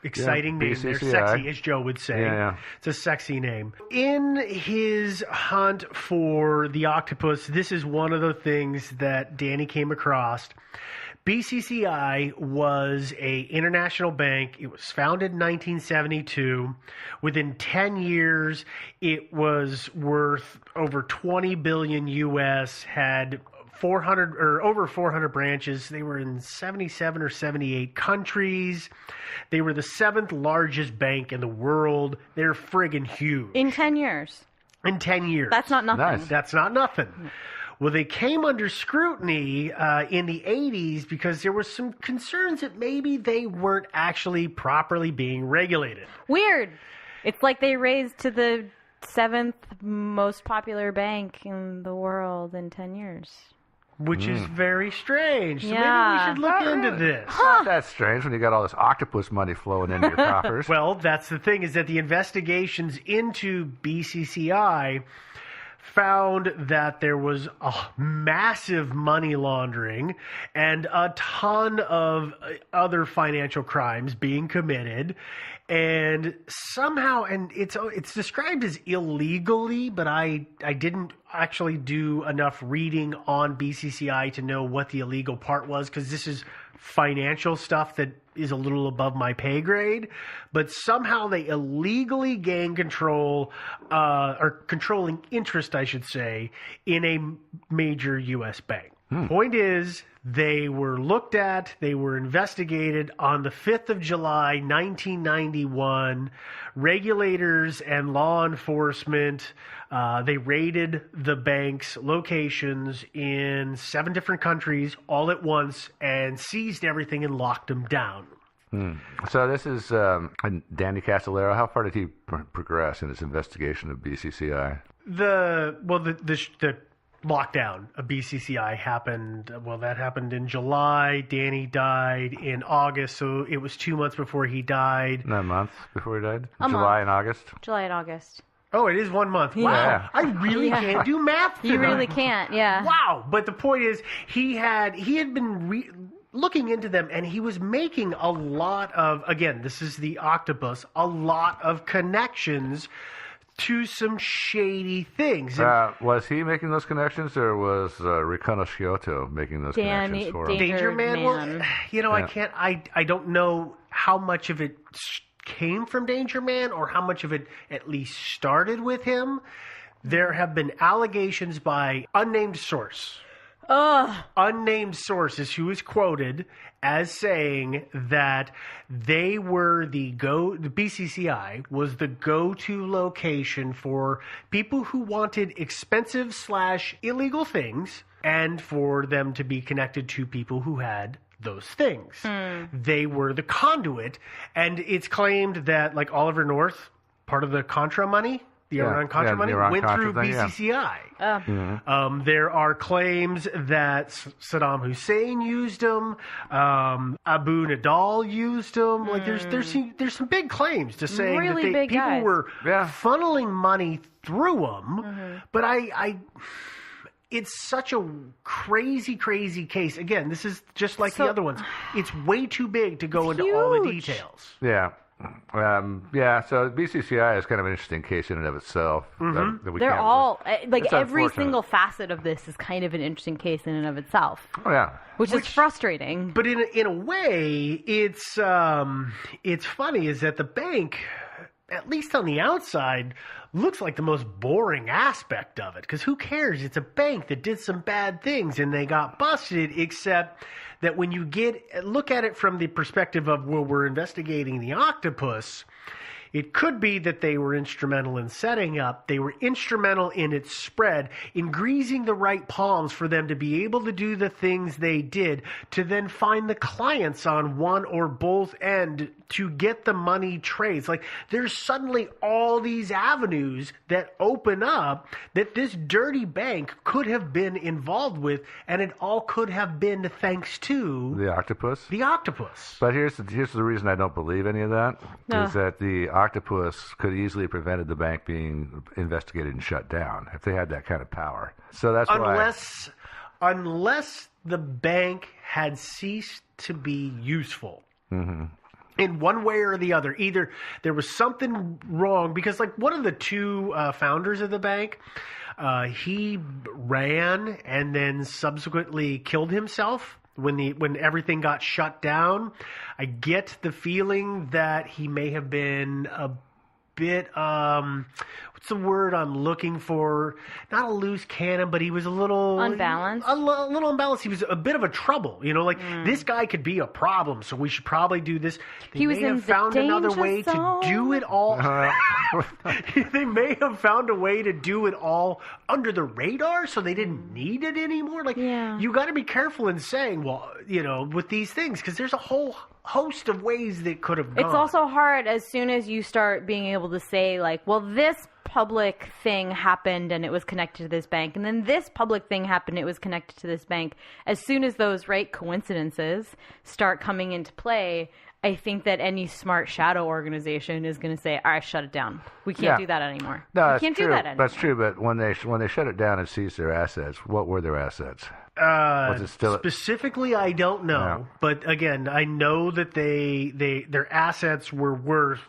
exciting name. They're BCCI. sexy, as Joe would say. Yeah. It's a sexy name. In his hunt for the octopus, this is one of the things that Danny came across. BCCI was a international bank. It was founded in 1972. Within 10 years, it was worth over 20 billion US, had 400 or over 400 branches. They were in 77 or 78 countries. They were the 7th largest bank in the world. They're friggin' huge. In 10 years. In 10 years. That's not nothing. Nice. That's not nothing. Well, they came under scrutiny in the 80s because there were some concerns that maybe they weren't actually properly being regulated. Weird. It's like they raised to the 7th most popular bank in the world in 10 years. Which is very strange. So Yeah. maybe we should look into this. Not that strange when you got all this octopus money flowing into your coffers. Well, that's the thing, is that the investigations into BCCI found that there was a massive money laundering and a ton of other financial crimes being committed. And somehow, and it's described as illegally, but I didn't actually do enough reading on BCCI to know what the illegal part was, because this is financial stuff that is a little above my pay grade. But somehow they illegally gain control, or controlling interest, I should say, in a major U.S. bank. Point is, they were looked at, they were investigated on the 5th of July, 1991. Regulators and law enforcement, they raided the bank's locations in 7 different countries all at once and seized everything and locked them down. So this is Danny Casolaro. How far did he progress in his investigation of BCCI? The lockdown of BCCI happened, that happened in July. Danny died in August, so it was 2 months before he died. No, a month before he died? July and August? July and August. Oh, it is 1 month. Wow. Yeah. I really can't do math. You really can't, yeah. Wow. But the point is, he had been looking into them, and he was making a lot of, again, this is the Octopus, a lot of connections to some shady things. Was he making those connections, or was Riconosciuto making those connections for him? Danger Man. Well, I don't know how much of it came from Danger Man or how much of it at least started with him. There have been allegations by unnamed source. Unnamed source is who is quoted as saying that they were the BCCI was the go-to location for people who wanted expensive / illegal things, and for them to be connected to people who had those things. They were the conduit, and it's claimed that, like, Oliver North, part of the Contra money, the Iran-Contra money, went through BCCI. There are claims that Saddam Hussein used them, Abu Nidal used them. Like, there's some big claims to say really that people guys. were funneling money through them. But it's such a crazy, crazy case. Again, this is just like the other ones. It's way too big to go into all the details. Yeah. So BCCI is kind of an interesting case in and of itself. They're all, every single facet of this is kind of an interesting case in and of itself. Oh, yeah. Which is frustrating. But in a way, it's funny is that the bank, at least on the outside, looks like the most boring aspect of it. Because who cares? It's a bank that did some bad things and they got busted, except that when you look at it from the perspective of, well, we're investigating the Octopus, it could be that they were instrumental in setting up, they were instrumental in its spread, in greasing the right palms for them to be able to do the things they did, to then find the clients on one or both end to get the money traced. Like, there's suddenly all these avenues that open up that this dirty bank could have been involved with, and it all could have been thanks to the Octopus. But here's the reason I don't believe any of that, is that the Octopus could easily have prevented the bank being investigated and shut down if they had that kind of power. So that's unless the bank had ceased to be useful. In one way or the other. Either there was something wrong, because, like, one of the two founders of the bank, he ran and then subsequently killed himself when everything got shut down. I get the feeling that he may have been a bit, what's the word I'm looking for? Not a loose cannon, but he was a little unbalanced. A little unbalanced. He was a bit of a trouble, this guy could be a problem, so we should probably do this. He may have found another way to do it all. They may have found a way to do it all under the radar, so they didn't need it anymore. You got to be careful in saying, with these things, because there's a whole host of ways that could have gone. It's also hard as soon as you start being able to say, like, well, this public thing happened and it was connected to this bank, and then this public thing happened, it was connected to this bank. As soon as those coincidences start coming into play, I think that any smart shadow organization is going to say, all right, shut it down. We can't do that anymore. No, we can't do that anymore. That's true, but when they shut it down and seized their assets, what were their assets? Was it still specifically? I don't know, but again, I know that their assets were worth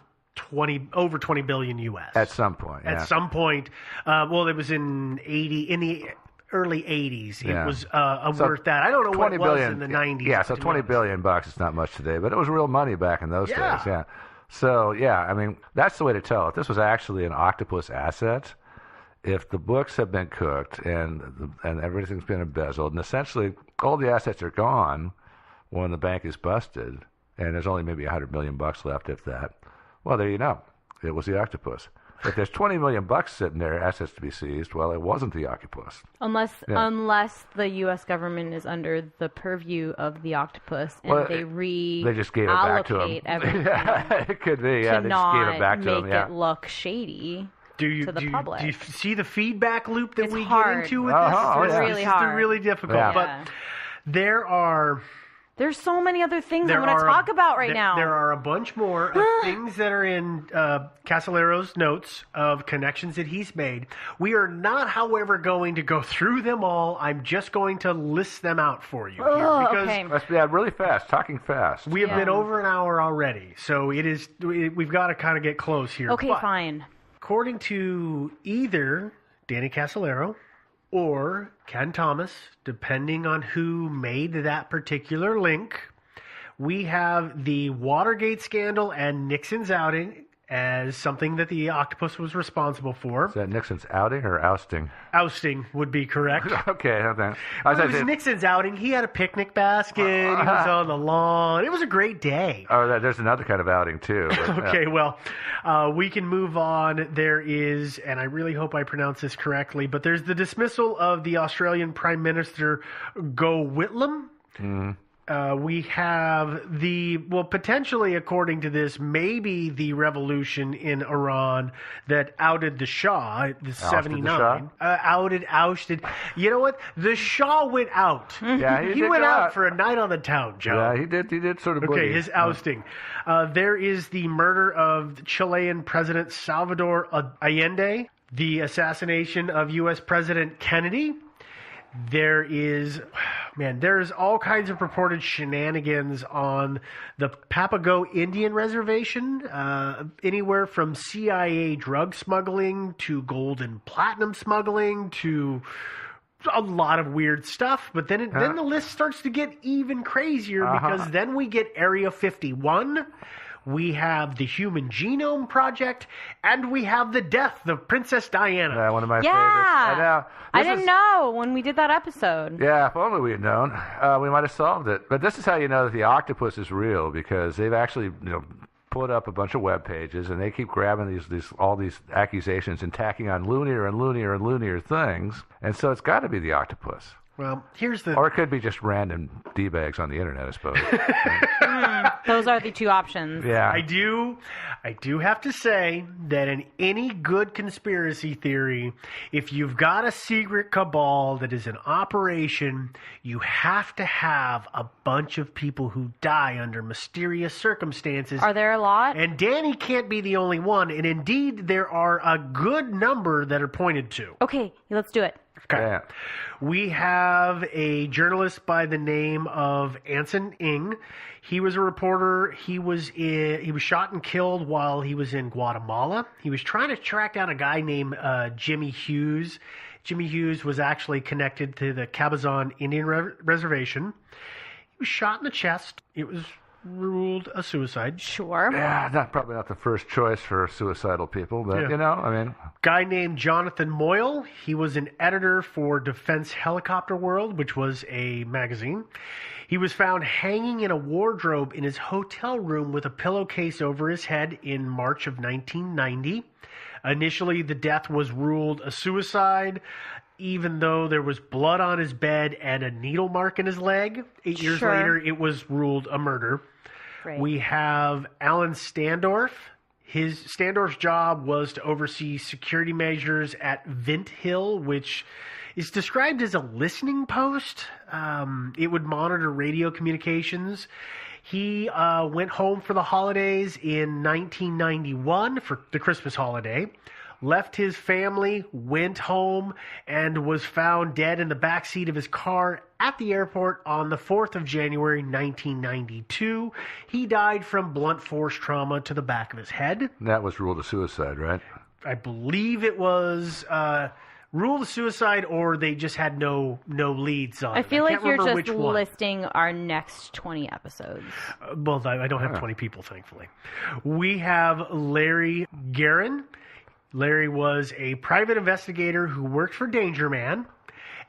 over 20 billion US. At some point. Yeah. At some point, well, it was in the early 80s. It Yeah. was worth that. I don't know what it was in the 90s. Yeah, so $20 billion bucks is not much today, but it was real money back in those days. Yeah. So, yeah, I mean, that's the way to tell it. This was actually an Octopus asset. If the books have been cooked and everything's been embezzled, and essentially all the assets are gone when the bank is busted, and there's only maybe $100 million bucks left, if that, well, there you know. It was the Octopus. If there's $20 million bucks sitting there, assets to be seized, well, it wasn't the Octopus. Unless the U.S. government is under the purview of the Octopus and they just gave it back to them. Everything It could be, yeah. They just gave it back to them, make it look shady to the public. Do you see the feedback loop that we hard. get into with this? It's really hard. It's really difficult. Yeah. But there's so many other things I want to talk about now. There are a bunch more of things that are in Casolaro's notes of connections that he's made. We are not, however, going to go through them all. I'm just going to list them out for you here because really fast, talking fast. We have been over an hour already, so we've got to kind of get close here. Okay, fine. According to either Danny Casolaro or Ken Thomas, depending on who made that particular link, we have the Watergate scandal and Nixon's outing as something that the Octopus was responsible for. Is that Nixon's outing or ousting? Ousting would be correct. Okay. It was Nixon's outing. He had a picnic basket. He was on the lawn. It was a great day. Oh, there's another kind of outing, too. But, okay, well, we can move on. There is, and I really hope I pronounce this correctly, but there's the dismissal of the Australian Prime Minister Gough Whitlam. Mm-hmm. We have potentially, according to this, maybe the revolution in Iran that outed the Shah, the 79. Ousted. You know what? The Shah went out. Yeah, he went out for a night on the town, Joe. Yeah, he did sort of. Okay, his ousting. There is the murder of Chilean President Salvador Allende, the assassination of U.S. President Kennedy. There's all kinds of purported shenanigans on the Papago Indian Reservation, anywhere from CIA drug smuggling to gold and platinum smuggling to a lot of weird stuff. But then the list starts to get even crazier because then we get Area 51. We have the Human Genome Project, and we have the death of Princess Diana. One of my favorites. I didn't know when we did that episode. Yeah, if only we had known, we might have solved it. But this is how you know that the Octopus is real, because they've actually, put up a bunch of web pages, and they keep grabbing all these accusations and tacking on loonier and loonier and loonier things, and so it's got to be the Octopus. Well, or it could be just random D-bags on the internet, I suppose. Those are the two options. Yeah. I do have to say that in any good conspiracy theory, if you've got a secret cabal that is in operation, you have to have a bunch of people who die under mysterious circumstances. Are there a lot? And Danny can't be the only one. And indeed, there are a good number that are pointed to. Okay, let's do it. Okay. Yeah. We have a journalist by the name of Anson Ng. He was a reporter. He was shot and killed while he was in Guatemala. He was trying to track down a guy named Jimmy Hughes. Jimmy Hughes was actually connected to the Cabazon Indian Reservation. He was shot in the chest. It was ruled a suicide. Sure. Yeah, probably not the first choice for suicidal people, but Guy named Jonathan Moyle. He was an editor for Defense Helicopter World, which was a magazine. He was found hanging in a wardrobe in his hotel room with a pillowcase over his head in March of 1990. Initially, the death was ruled a suicide, even though there was blood on his bed and a needle mark in his leg. 8 years later, it was ruled a murder. Right. We have Alan Standorf. Standorf's job was to oversee security measures at Vint Hill, which is described as a listening post. It would monitor radio communications. He went home for the holidays in 1991 for the Christmas holiday, left his family, went home, and was found dead in the backseat of his car at the airport on the 4th of January, 1992. He died from blunt force trauma to the back of his head. That was ruled a suicide, right? I believe it was ruled a suicide, or they just had no leads on it. I feel like you're remember just which one. listing our next 20 episodes. Well, I don't have 20 people, thankfully. We have Larry Guerin. Larry was a private investigator who worked for Danger Man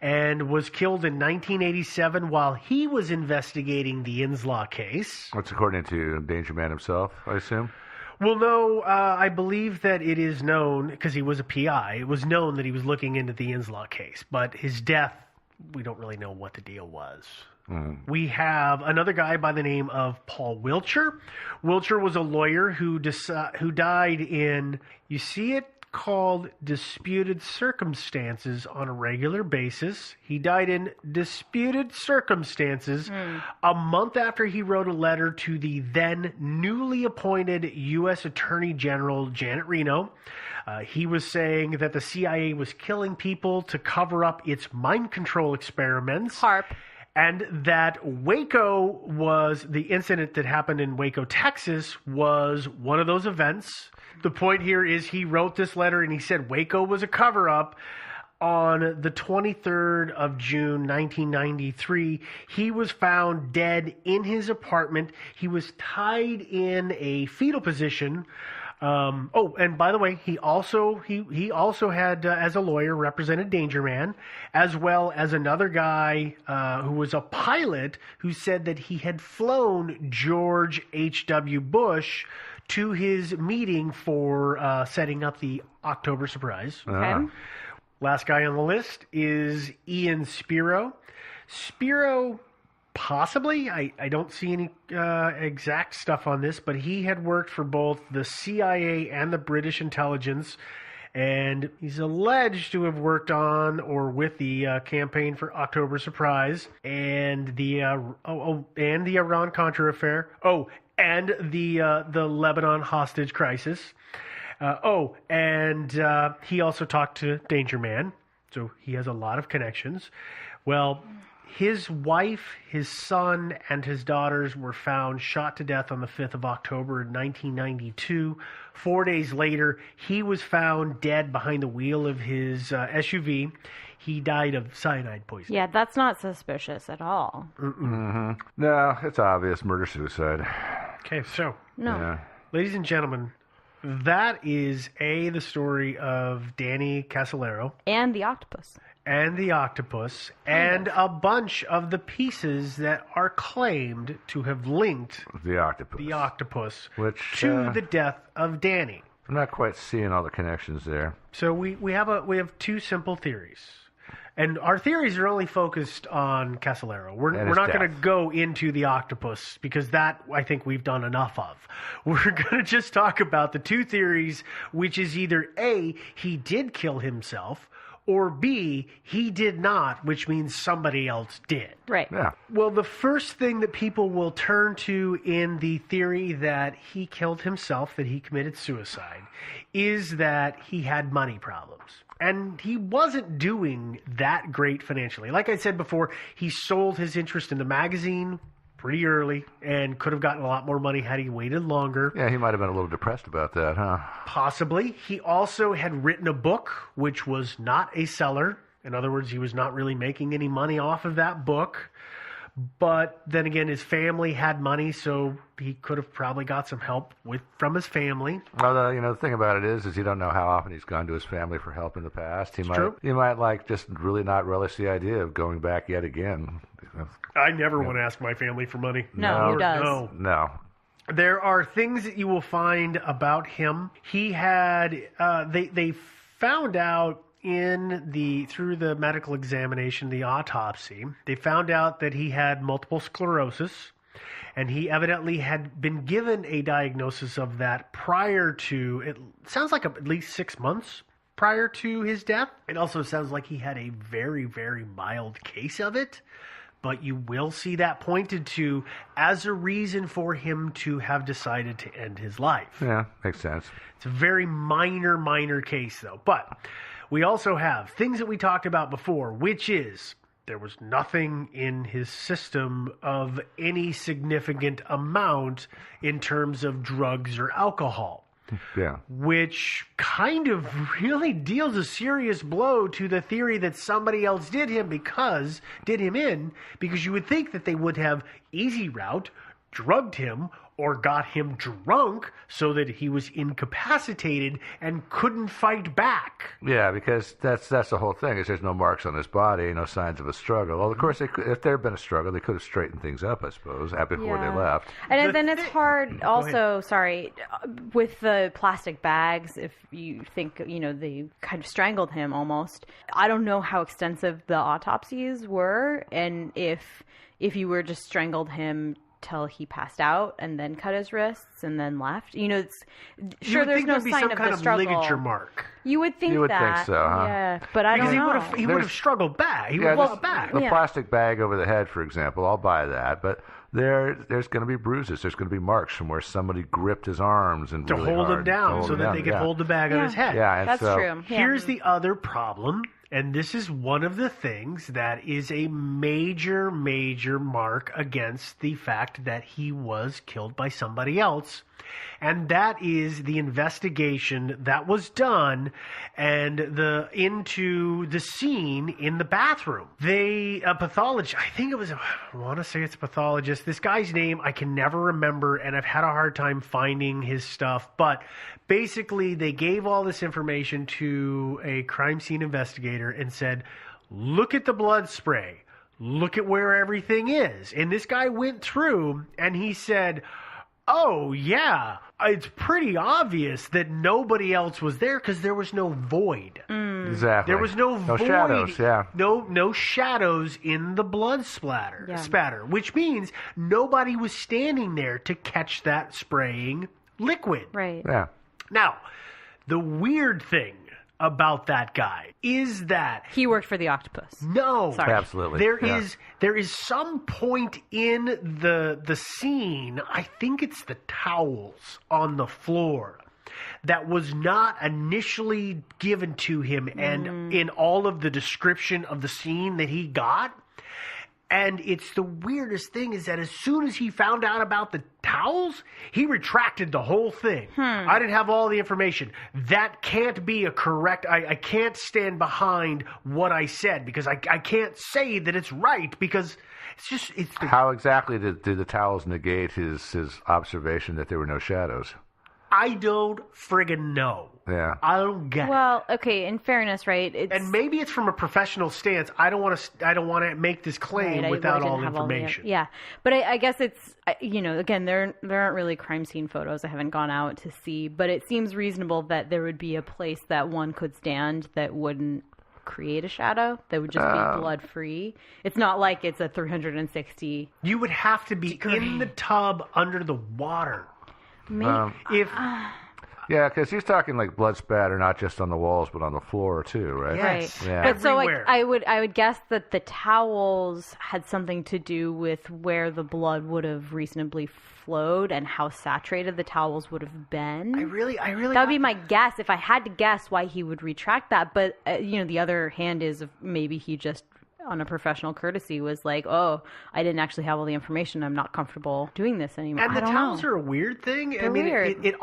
and was killed in 1987 while he was investigating the Inslaw case. That's according to Danger Man himself, I assume? Well, no, I believe that it is known, because he was a PI, it was known that he was looking into the Inslaw case, but his death, we don't really know what the deal was. We have another guy by the name of Paul Wiltshire. Wiltshire was a lawyer who died in, you see it called disputed circumstances on a regular basis. He died in disputed circumstances a month after he wrote a letter to the then newly appointed U.S. Attorney General Janet Reno. He was saying that the CIA was killing people to cover up its mind control experiments. HARP. And that Waco was the incident that happened in Waco, Texas, was one of those events. The point here is he wrote this letter and he said Waco was a cover-up. On the 23rd of June, 1993, he was found dead in his apartment. He was tied in a fetal position. And by the way, he also had, as a lawyer, represented Danger Man, as well as another guy who was a pilot who said that he had flown George H.W. Bush to his meeting for setting up the October surprise. Okay. Last guy on the list is Ian Spiro. Spiro, possibly, I don't see any exact stuff on this, but he had worked for both the CIA and the British intelligence, and he's alleged to have worked on or with the campaign for October Surprise and the Iran-Contra affair. Oh, and the Lebanon hostage crisis. And he also talked to Danger Man, so he has a lot of connections. Well, his wife, his son, and his daughters were found shot to death on the 5th of October in 1992. 4 days later, he was found dead behind the wheel of his SUV. He died of cyanide poisoning. Yeah, that's not suspicious at all. No, it's obvious. Murder-suicide. Okay, so, No. Yeah. ladies and gentlemen, that is the story of Danny Casolaro. And the octopus. And the octopus, and a bunch of the pieces that are claimed to have linked The octopus. the octopus Which, to the death of Danny. I'm not quite seeing all the connections there. So we have two simple theories. And our theories are only focused on Casolaro. We're his not going to death. go into the octopus because that I think we've done enough of. We're going to just talk about the two theories, which is either A, he did kill himself, or B, he did not, which means somebody else did. Right. Yeah. Well, the first thing that people will turn to in the theory that he killed himself, that he committed suicide, is that he had money problems. And he wasn't doing that great financially. Like I said before, he sold his interest in the magazine pretty early and could have gotten a lot more money had he waited longer. Yeah, he might have been a little depressed about that, huh? Possibly. He also had written a book, which was not a seller. In other words, he was not really making any money off of that book. But then again, his family had money, so he could have probably got some help from his family. Well, the thing about it is you don't know how often he's gone to his family for help in the past. He might just really not relish the idea of going back yet again. I never want to ask my family for money. No, who does? No. There are things that you will find about him. He had, they found out through the medical examination, the autopsy, they found out that he had multiple sclerosis, and he evidently had been given a diagnosis of that prior to, it sounds like at least 6 months prior to his death. It also sounds like he had a very, very mild case of it. but you will see that pointed to as a reason for him to have decided to end his life. Yeah, makes sense. It's a very minor case, though. But we also have things that we talked about before, which is there was nothing in his system of any significant amount in terms of drugs or alcohol. Yeah. Which kind of really deals a serious blow to the theory that somebody else did him because you would think that they would have easy route, drugged him, or got him drunk so that he was incapacitated and couldn't fight back. Yeah, because that's the whole thing, is there's no marks on his body, no signs of a struggle. Well, of course, if there had been a struggle, they could have straightened things up, I suppose, before they left. And then it's hard also, with the plastic bags, if you think, they kind of strangled him almost. I don't know how extensive the autopsies were, and if you were just strangled him till he passed out and then cut his wrists and then left. There's no sign of the struggle. Ligature mark. You would think You would that. think so, huh? Yeah, but I don't know. He would have struggled back. He would have fought back. The plastic bag over the head, for example, I'll buy that, but there's going to be bruises. There's going to be marks from where somebody gripped his arms and to really hold hard him down to so that they could hold the bag on his head. Yeah, and that's true. Here's the other problem. And this is one of the things that is a major mark against the fact that he was killed by somebody else. And that is the investigation that was done and into the scene in the bathroom. A pathologist, I want to say it's a pathologist. This guy's name I can never remember, and I've had a hard time finding his stuff. But basically, they gave all this information to a crime scene investigator and said, look at the blood spray. Look at where everything is. And this guy went through and he said, oh, yeah, it's pretty obvious that nobody else was there because there was no void. Exactly. There was no void. Shadows, yeah. No shadows in the blood spatter, which means nobody was standing there to catch that spraying liquid. Right. Yeah. Now, the weird thing about that guy is that he worked for the Octopus. No, sorry. Absolutely. There is some point in the scene, I think it's the towels on the floor, that was not initially given to him and in all of the description of the scene that he got. And it's the weirdest thing is that as soon as he found out about the towels, he retracted the whole thing. I didn't have all the information. That can't be a correct... I can't stand behind what I said because I can't say that it's right because it's just... How exactly did the towels negate his observation that there were no shadows? I don't friggin' know. Yeah. I don't get it. Well, okay, in fairness, right? And maybe it's from a professional stance. I don't want to make this claim without all the information. Yeah. But I guess it's, again, there aren't really crime scene photos. I haven't gone out to see. But it seems reasonable that there would be a place that one could stand that wouldn't create a shadow, that would just be blood-free. It's not like it's a 360... You would have to be in the tub under the water. Yeah, because he's talking like blood spatter, not just on the walls, but on the floor too, right? Yes. Right. Yeah. But so Everywhere. I would guess that the towels had something to do with where the blood would have reasonably flowed and how saturated the towels would have been. I really. That would be my guess if I had to guess why he would retract that. But the other hand is maybe he just, on a professional courtesy, was like, oh, I didn't actually have all the information. I'm not comfortable doing this anymore. And the towels are a weird thing. They're weird.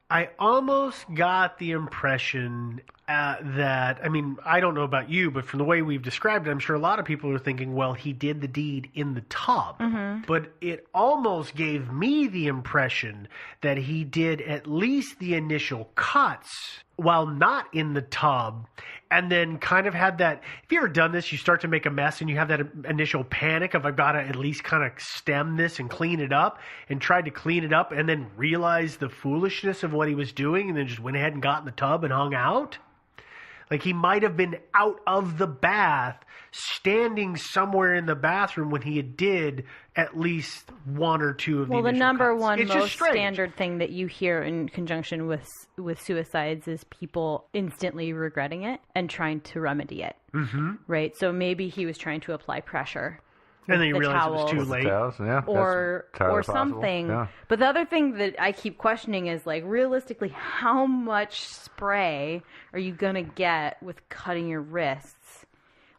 I almost got the impression that, I don't know about you, but from the way we've described it, I'm sure a lot of people are thinking, well, he did the deed in the tub. Mm-hmm. But it almost gave me the impression that he did at least the initial cuts while not in the tub, and then kind of had that... Have you ever done this? You start to make a mess and you have that initial panic of, I've got to at least kind of stem this and clean it up, and tried to clean it up and then realized the foolishness of what he was doing and then just went ahead and got in the tub and hung out? Like he might have been out of the bath, standing somewhere in the bathroom when he did at least one or two of the initial the number cuts. one It's most just strange. standard thing that you hear in conjunction with suicides is people instantly regretting it and trying to remedy it. Mm-hmm. Right? So maybe he was trying to apply pressure And then you the realize towels. it was too late. Yeah, or that's entirely something. possible. Yeah. But the other thing that I keep questioning is, like, realistically, how much spray are you gonna get with cutting your wrists?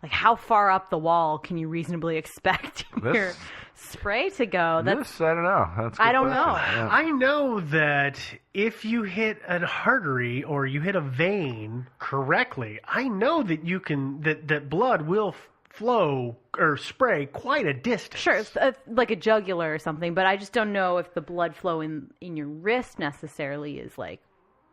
Like, how far up the wall can you reasonably expect your spray to go? I don't know. That's a good I don't question. know. Yeah. I know that if you hit an artery or you hit a vein correctly, I know that you can that blood will flow or spray quite a distance. Sure, it's like a jugular or something, but I just don't know if the blood flow in your wrist necessarily is like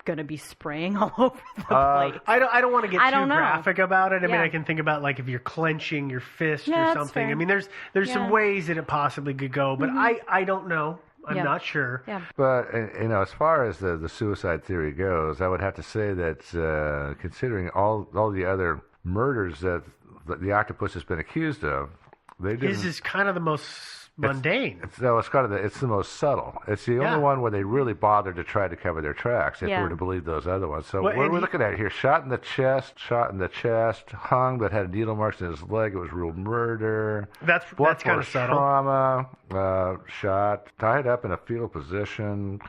going to be spraying all over the place. I don't want to get too know. graphic about it. I mean, Yeah. I can think about like if you're clenching your fist Yeah, or that's something. fair. I mean, there's some ways that it possibly could go, but I don't know. I'm Yeah. not sure. Yeah. But, as far as the suicide theory goes, I would have to say that considering all the other murders that the octopus has been accused of, they didn't. His is kind of the most mundane. It's the most subtle. It's the only one where they really bothered to try to cover their tracks, if we were to believe those other ones. So Well, what are we and looking at here? Shot in the chest, hung but had needle marks in his leg. It was real murder. That's kind of subtle. Trauma, shot, tied up in a fetal position.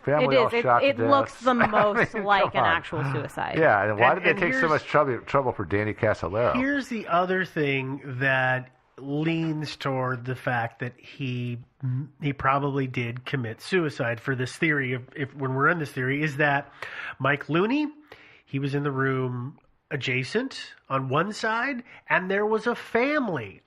Family It all is. shot to It death. looks the most mean, like come an on. actual suicide. Yeah, and why And- did they and take so here's- much trouble for Danny Casolaro? Here's the other thing that leans toward the fact that he probably did commit suicide. For this theory, if when we're in this theory, is that Mike Looney, he was in the room adjacent on one side, and there was a family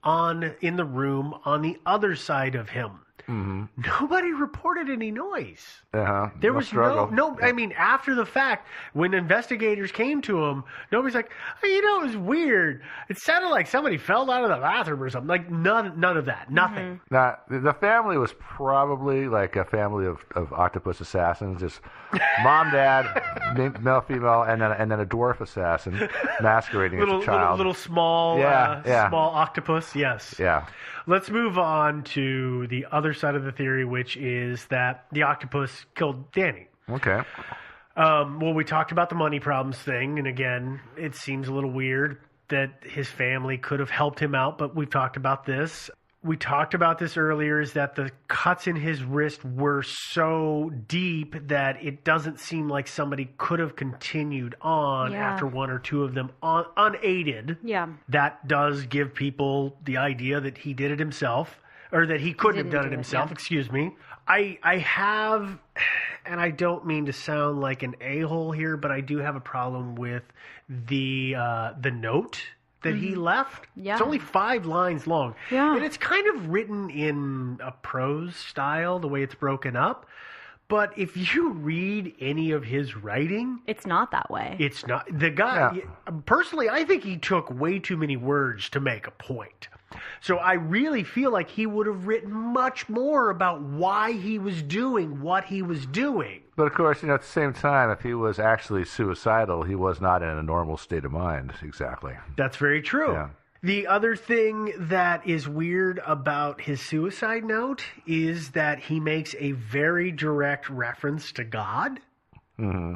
in the room on the other side of him. Mm-hmm. Nobody reported any noise. Uh-huh. There was struggle. no. I mean, after the fact, when investigators came to him, nobody's like, oh, it was weird. It sounded like somebody fell out of the bathroom or something. Like none of that. Nothing. Now, the family was probably like a family of octopus assassins, just mom, dad, male, female, and then a dwarf assassin masquerading as a child. Little small, Yeah. small octopus. Yes. Yeah. Let's move on to the other side of the theory, which is that the octopus killed Danny. Okay. Well, we talked about the money problems thing, and again, it seems a little weird that his family could have helped him out, but we've talked about this. We talked about this earlier, is that the cuts in his wrist were so deep that it doesn't seem like somebody could have continued on after one or two of them unaided. Yeah. That does give people the idea that he did it himself, or that he couldn't have done it himself, excuse me. I have, and I don't mean to sound like an a-hole here, but I do have a problem with the note that he left. Yeah. It's only 5 lines long. Yeah. And it's kind of written in a prose style, the way it's broken up. But if you read any of his writing, It's not that way. it's not. The guy, personally, I think he took way too many words to make a point. So I really feel like he would have written much more about why he was doing what he was doing. But of course, at the same time, if he was actually suicidal, he was not in a normal state of mind. Exactly. That's very true. Yeah. The other thing that is weird about his suicide note is that he makes a very direct reference to God. Mm-hmm.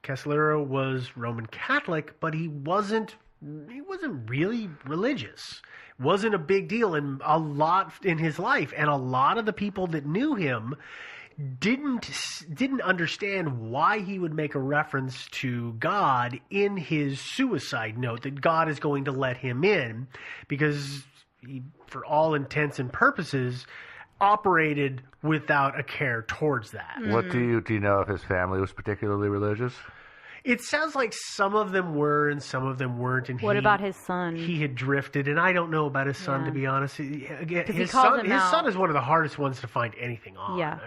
Casolaro was Roman Catholic, but he wasn't really religious. Wasn't a big deal in a lot in his life, and a lot of the people that knew him didn't understand why he would make a reference to God in his suicide note, that God is going to let him in, because he, for all intents and purposes, operated without a care towards that. What do you know if his family was particularly religious? It sounds like some of them were and some of them weren't. And What about his son? He had drifted, and I don't know about his son, to be honest. Again, he his called him his out. son is one of the hardest ones to find anything on. Yeah.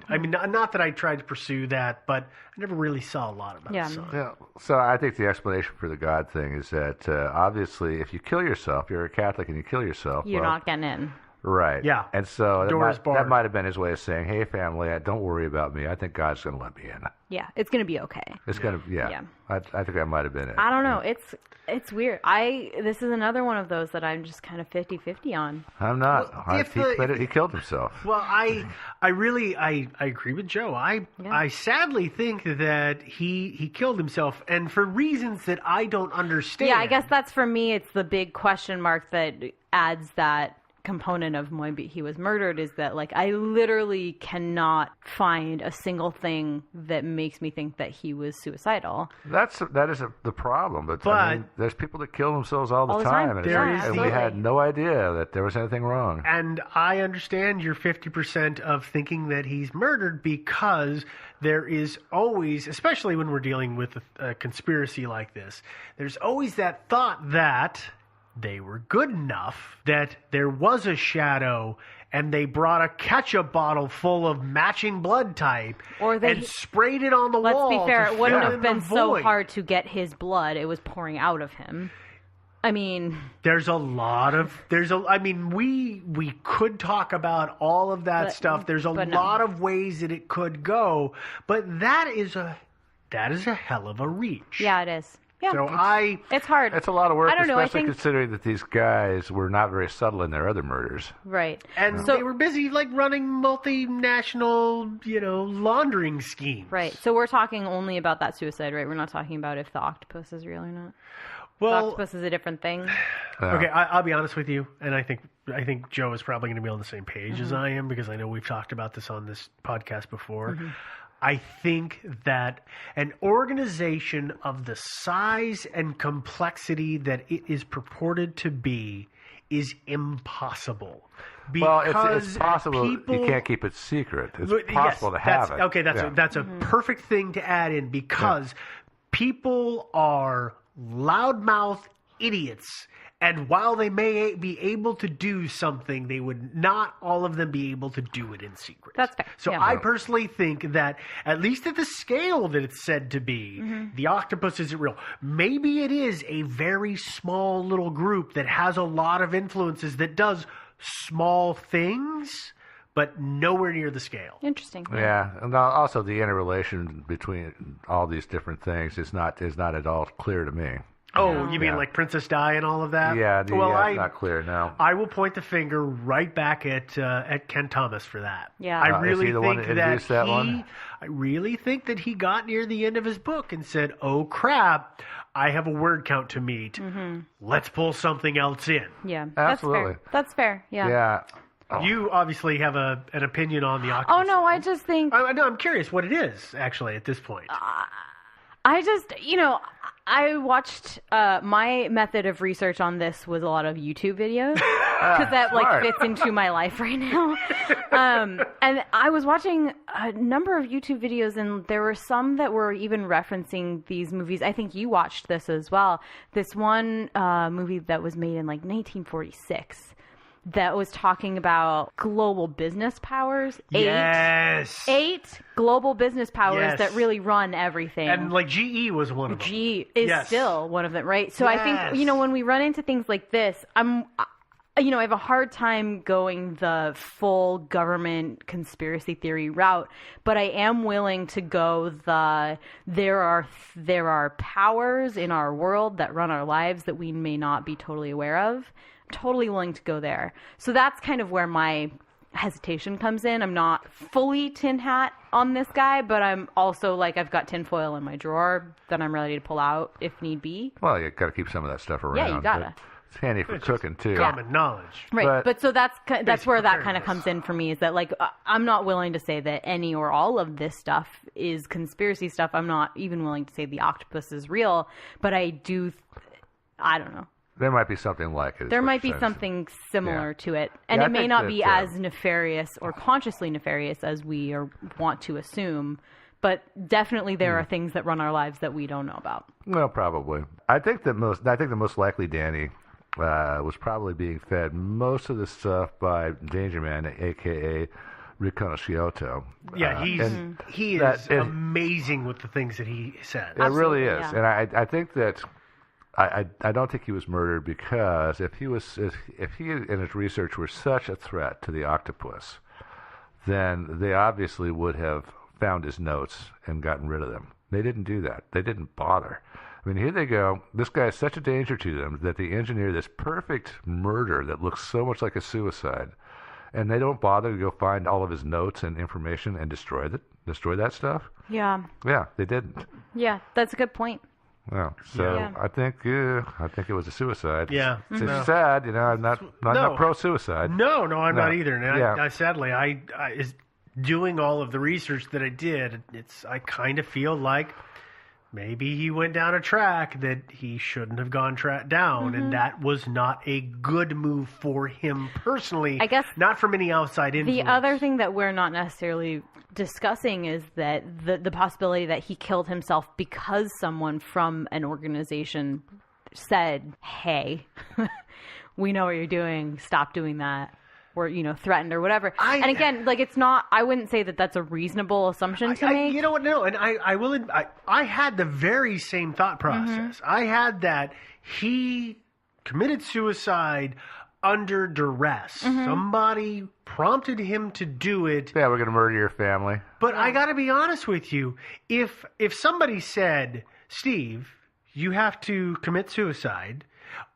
I mean, not that I tried to pursue that, but I never really saw a lot about his son. Yeah. So I think the explanation for the God thing is that obviously, if you kill yourself, you're a Catholic and you kill yourself. You're not getting in. Right. Yeah. And so Doors that barred. might have been his way of saying, "Hey, family, don't worry about me. I think God's going to let me in. Yeah, it's going to be okay. It's going to, Yeah. I think that might have been it. I don't know. It's weird. This is another one of those that I'm just kind of 50-50 on. I'm not. Well, He killed himself. Well, I agree with Joe. I sadly think that he killed himself, and for reasons that I don't understand. Yeah, I guess that's for me. It's the big question mark that adds that component of why he was murdered is that, like, I literally cannot find a single thing that makes me think that he was suicidal. That is the problem. But I mean, there's people that kill themselves all the time. And we had no idea that there was anything wrong. And I understand your 50% of thinking that he's murdered, because there is always, especially when we're dealing with a conspiracy like this, there's always that thought that they were good enough, that there was a shadow and they brought a ketchup bottle full of matching blood type and sprayed it on the wall. Let's be fair, it wouldn't have been so hard to get his blood. It was pouring out of him. I mean, we could talk about all of that stuff. There's a lot of ways that it could go, but that is a hell of a reach. Yeah, it is. Yeah, so it's hard. It's a lot of work, I don't know, especially considering that these guys were not very subtle in their other murders. Right. And so they were busy, like, running multinational, laundering schemes. Right. So we're talking only about that suicide, right? We're not talking about if the octopus is real or not. Well, the octopus is a different thing. Okay, I'll be honest with you, and I think Joe is probably going to be on the same page as I am, because I know we've talked about this on this podcast before. Mm-hmm. I think that an organization of the size and complexity that it is purported to be is impossible. Well, it's possible you can't keep it secret. It's possible to have it. Okay, that's a perfect thing to add in, because people are loudmouth idiots, and while they may be able to do something, they would not all of them be able to do it in secret. That's fair. So I personally think that, at least at the scale that it's said to be, the octopus isn't real. Maybe it is a very small little group that has a lot of influences, that does small things, but nowhere near the scale. Interesting. Yeah, and also the interrelation between all these different things is not at all clear to me. Oh, you mean like Princess Di and all of that? Yeah, it's not clear now. I will point the finger right back at Ken Thomas for that. Yeah, I really think that he got near the end of his book and said, "Oh crap, I have a word count to meet. Mm-hmm. Let's pull something else in." Yeah, absolutely. That's fair. Yeah. Yeah. Oh. You obviously have an opinion on the octopus. Oh no, I just think I'm curious what it is actually at this point. I just, I watched, my method of research on this was a lot of YouTube videos, because that, like, fits into my life right now. And I was watching a number of YouTube videos, and there were some that were even referencing these movies. I think you watched this as well. This one movie that was made in, like, 1946. That was talking about global business powers. Eight global business powers that really run everything. And like GE was one of them. GE is still one of them, right? So I think, when we run into things like this, I have a hard time going the full government conspiracy theory route, but I am willing to go there are powers in our world that run our lives that we may not be totally aware of. I'm totally willing to go there. So that's kind of where my hesitation comes in. I'm not fully tin hat on this guy, but I'm also like, I've got tinfoil in my drawer that I'm ready to pull out if need be. Well, you got to keep some of that stuff around. Yeah, you gotta. It's handy for cooking too. Common knowledge. Right, but so that's where that kind of comes in for me, is that, like, I'm not willing to say that any or all of this stuff is conspiracy stuff. I'm not even willing to say the octopus is real, but I don't know. There might be something like it. There might be something similar to it. And it may not be as nefarious or consciously nefarious as we want to assume. But definitely there are things that run our lives that we don't know about. Well, probably. I think the most likely Danny was probably being fed most of the stuff by Danger Man, a.k.a. Riconosciuto. Yeah, he is amazing with the things that he says. It really is. Yeah. And I think that I don't think he was murdered, because if he and his research were such a threat to the octopus, then they obviously would have found his notes and gotten rid of them. They didn't do that. They didn't bother. I mean, here they go. This guy is such a danger to them that they engineer this perfect murder that looks so much like a suicide, and they don't bother to go find all of his notes and information and destroy that stuff. Yeah. Yeah, they didn't. Yeah, that's a good point. Yeah. So Yeah. I think it was a suicide. Yeah. It's sad, I'm not pro suicide. No, I'm not either. And Yeah. I sadly, I is doing all of the research that I did. I kind of feel like maybe he went down a track that he shouldn't have gone down, and that was not a good move for him personally. I guess not from any outside influence. the other thing that we're not necessarily discussing is that the possibility that he killed himself because someone from an organization said, "Hey, we know what you're doing. Stop doing that." Or, threatened or whatever. And again, it's not, I wouldn't say that that's a reasonable assumption to make. You know what? No, and I had the very same thought process. I had that he committed suicide under duress. Somebody prompted him to do it. Yeah, we're going to murder your family. But I got to be honest with you. If somebody said, Steve, you have to commit suicide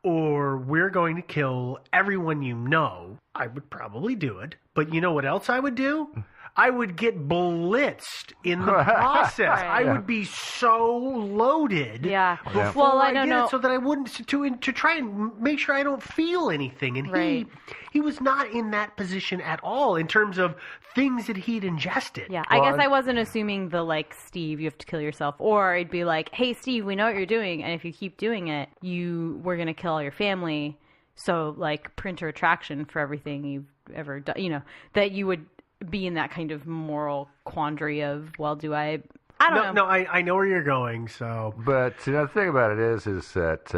or we're going to kill everyone you know, I would probably do it. But you know what else I would do? I would get blitzed in the process. I would be so loaded before I did it, so that I wouldn't to try and make sure I don't feel anything. And he was not in that position at all in terms of things that he'd ingested. Yeah, I guess I wasn't assuming the Steve, you have to kill yourself, or it'd be like, hey Steve, we know what you're doing, and if you keep doing it, we're gonna kill all your family. So printer attraction for everything you've ever done. That you would be in that kind of moral quandary of, well, do I don't know. No, I know where you're going. So, but the thing about it is that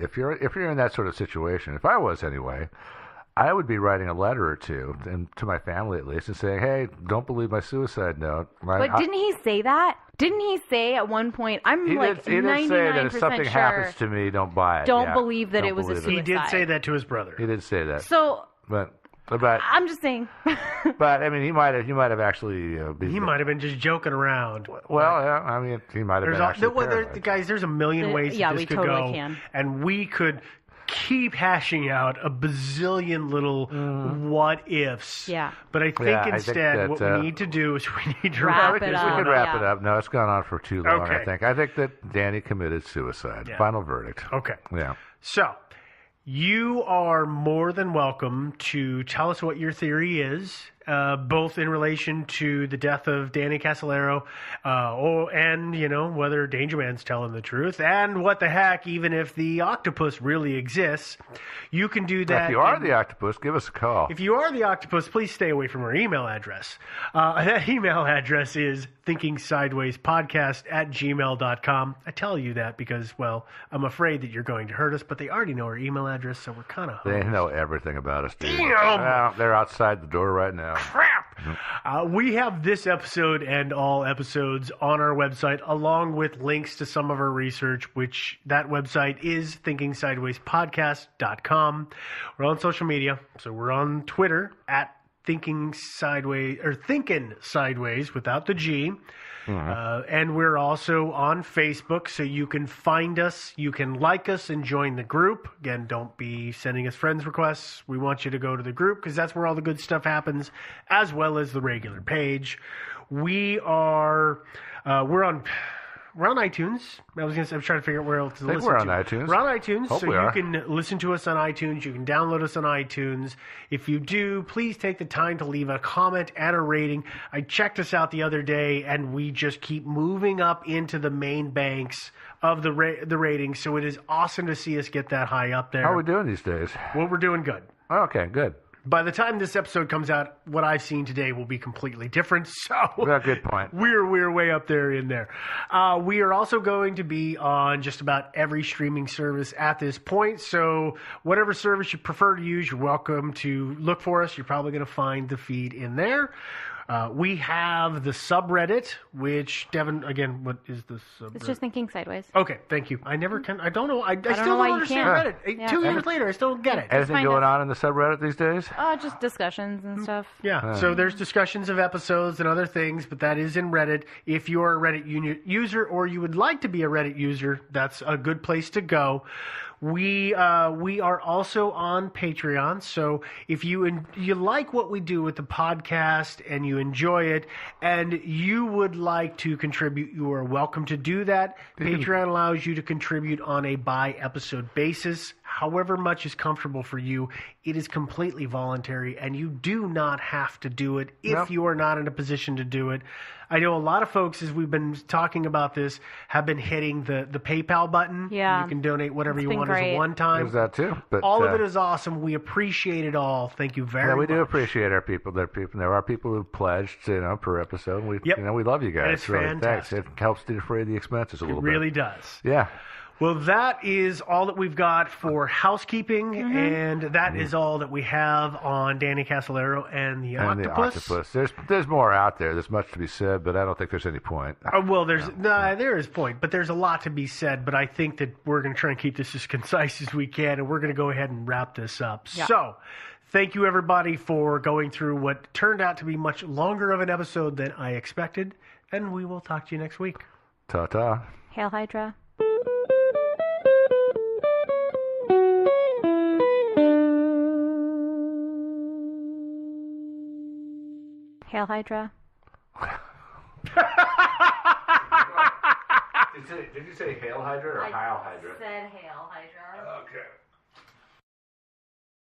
if you're in that sort of situation, if I was anyway, I would be writing a letter or two, and to my family at least, and saying, "Hey, don't believe my suicide note." But didn't he say that? Didn't he say at one point? I'm he did say that if something happens to me, don't buy it. Don't believe that it was a suicide. He did say that to his brother. He did say that. So, but I'm just saying. But I mean, he might have actually. He might have been just joking around. Well, yeah, I mean, he might have been actually. Guys, there's a million ways that this could totally go, can. And we could keep hashing out a bazillion little what ifs. Yeah. But I think instead what we need to do is we need to wrap it up. We could wrap it up. No, it's gone on for too long. Okay. I think that Danny committed suicide. Yeah. Final verdict. Okay. Yeah. So, you are more than welcome to tell us what your theory is, both in relation to the death of Danny Casolaro, and whether Danger Man's telling the truth, and what the heck, even if the octopus really exists, you can do that. If you are the octopus, give us a call. If you are the octopus, please stay away from our email address. That email address is thinkingsidewayspodcast@gmail.com. I tell you that because, well, I'm afraid that you're going to hurt us, but they already know our email address, so we're kind of They know everything about us, dude. Damn! Well, they're outside the door right now. Crap! We have this episode and all episodes on our website, along with links to some of our research, which that website is thinkingsidewayspodcast.com. We're on social media, so we're on Twitter at Thinking Sideways, or Thinking Sideways without the G. And we're also on Facebook, so you can find us, you can like us, and join the group. Again, don't be sending us friends requests. We want you to go to the group because that's where all the good stuff happens, as well as the regular page. We're on iTunes. I was trying to figure out where else to listen to. We're on iTunes. We're on iTunes, Hope so we you are. can listen to us on iTunes. You can download us on iTunes. If you do, please take the time to leave a comment and a rating. I checked us out the other day, and we just keep moving up into the main banks of the ratings, so it is awesome to see us get that high up there. How are we doing these days? Well, we're doing good. Okay, good. By the time this episode comes out, what I've seen today will be completely different. So, Yeah, good point. We're way up there in there. We are also going to be on just about every streaming service at this point. So, whatever service you prefer to use, you're welcome to look for us. You're probably going to find the feed in there. We have the subreddit, which, Devin, again, what is the subreddit? It's just Thinking Sideways. Okay, thank you. I never can. I don't know. I still know don't why you understand can't. Reddit. Yeah. 2 years later, I still don't get it. Anything find going us. on in the subreddit these days? Just discussions and stuff. Yeah, so there's discussions of episodes and other things, but that is in Reddit. If you're a Reddit user or you would like to be a Reddit user, that's a good place to go. We are also on Patreon, so if you like what we do with the podcast and you enjoy it, and you would like to contribute, you are welcome to do that. Patreon allows you to contribute on a by-episode basis, however much is comfortable for you. It is completely voluntary, and you do not have to do it if you are not in a position to do it. I know a lot of folks, as we've been talking about this, have been hitting the PayPal button. Yeah. You can donate whatever It's you been want as great. a one-time. There's that too. But All of it is awesome. We appreciate it all. Thank you very much. yeah, we do appreciate our people. There are people who pledged, per episode. We, we love you guys. And it's really. fantastic. Thanks. It helps defray the expenses a little It bit. really does. Yeah. Well, that is all that we've got for housekeeping, and that is all that we have on Danny Casolaro and the And Octopus. the octopus. There's more out there. There's much to be said, but I don't think there's any point. Well, there is point, but there's a lot to be said. But I think that we're going to try and keep this as concise as we can, and we're going to go ahead and wrap this up. Yeah. So, thank you everybody for going through what turned out to be much longer of an episode than I expected, and we will talk to you next week. Ta-ta. Hail Hydra. Hail Hydra. Did you say Hail Hydra or Heil Hydra? Said Hail Hydra. Okay.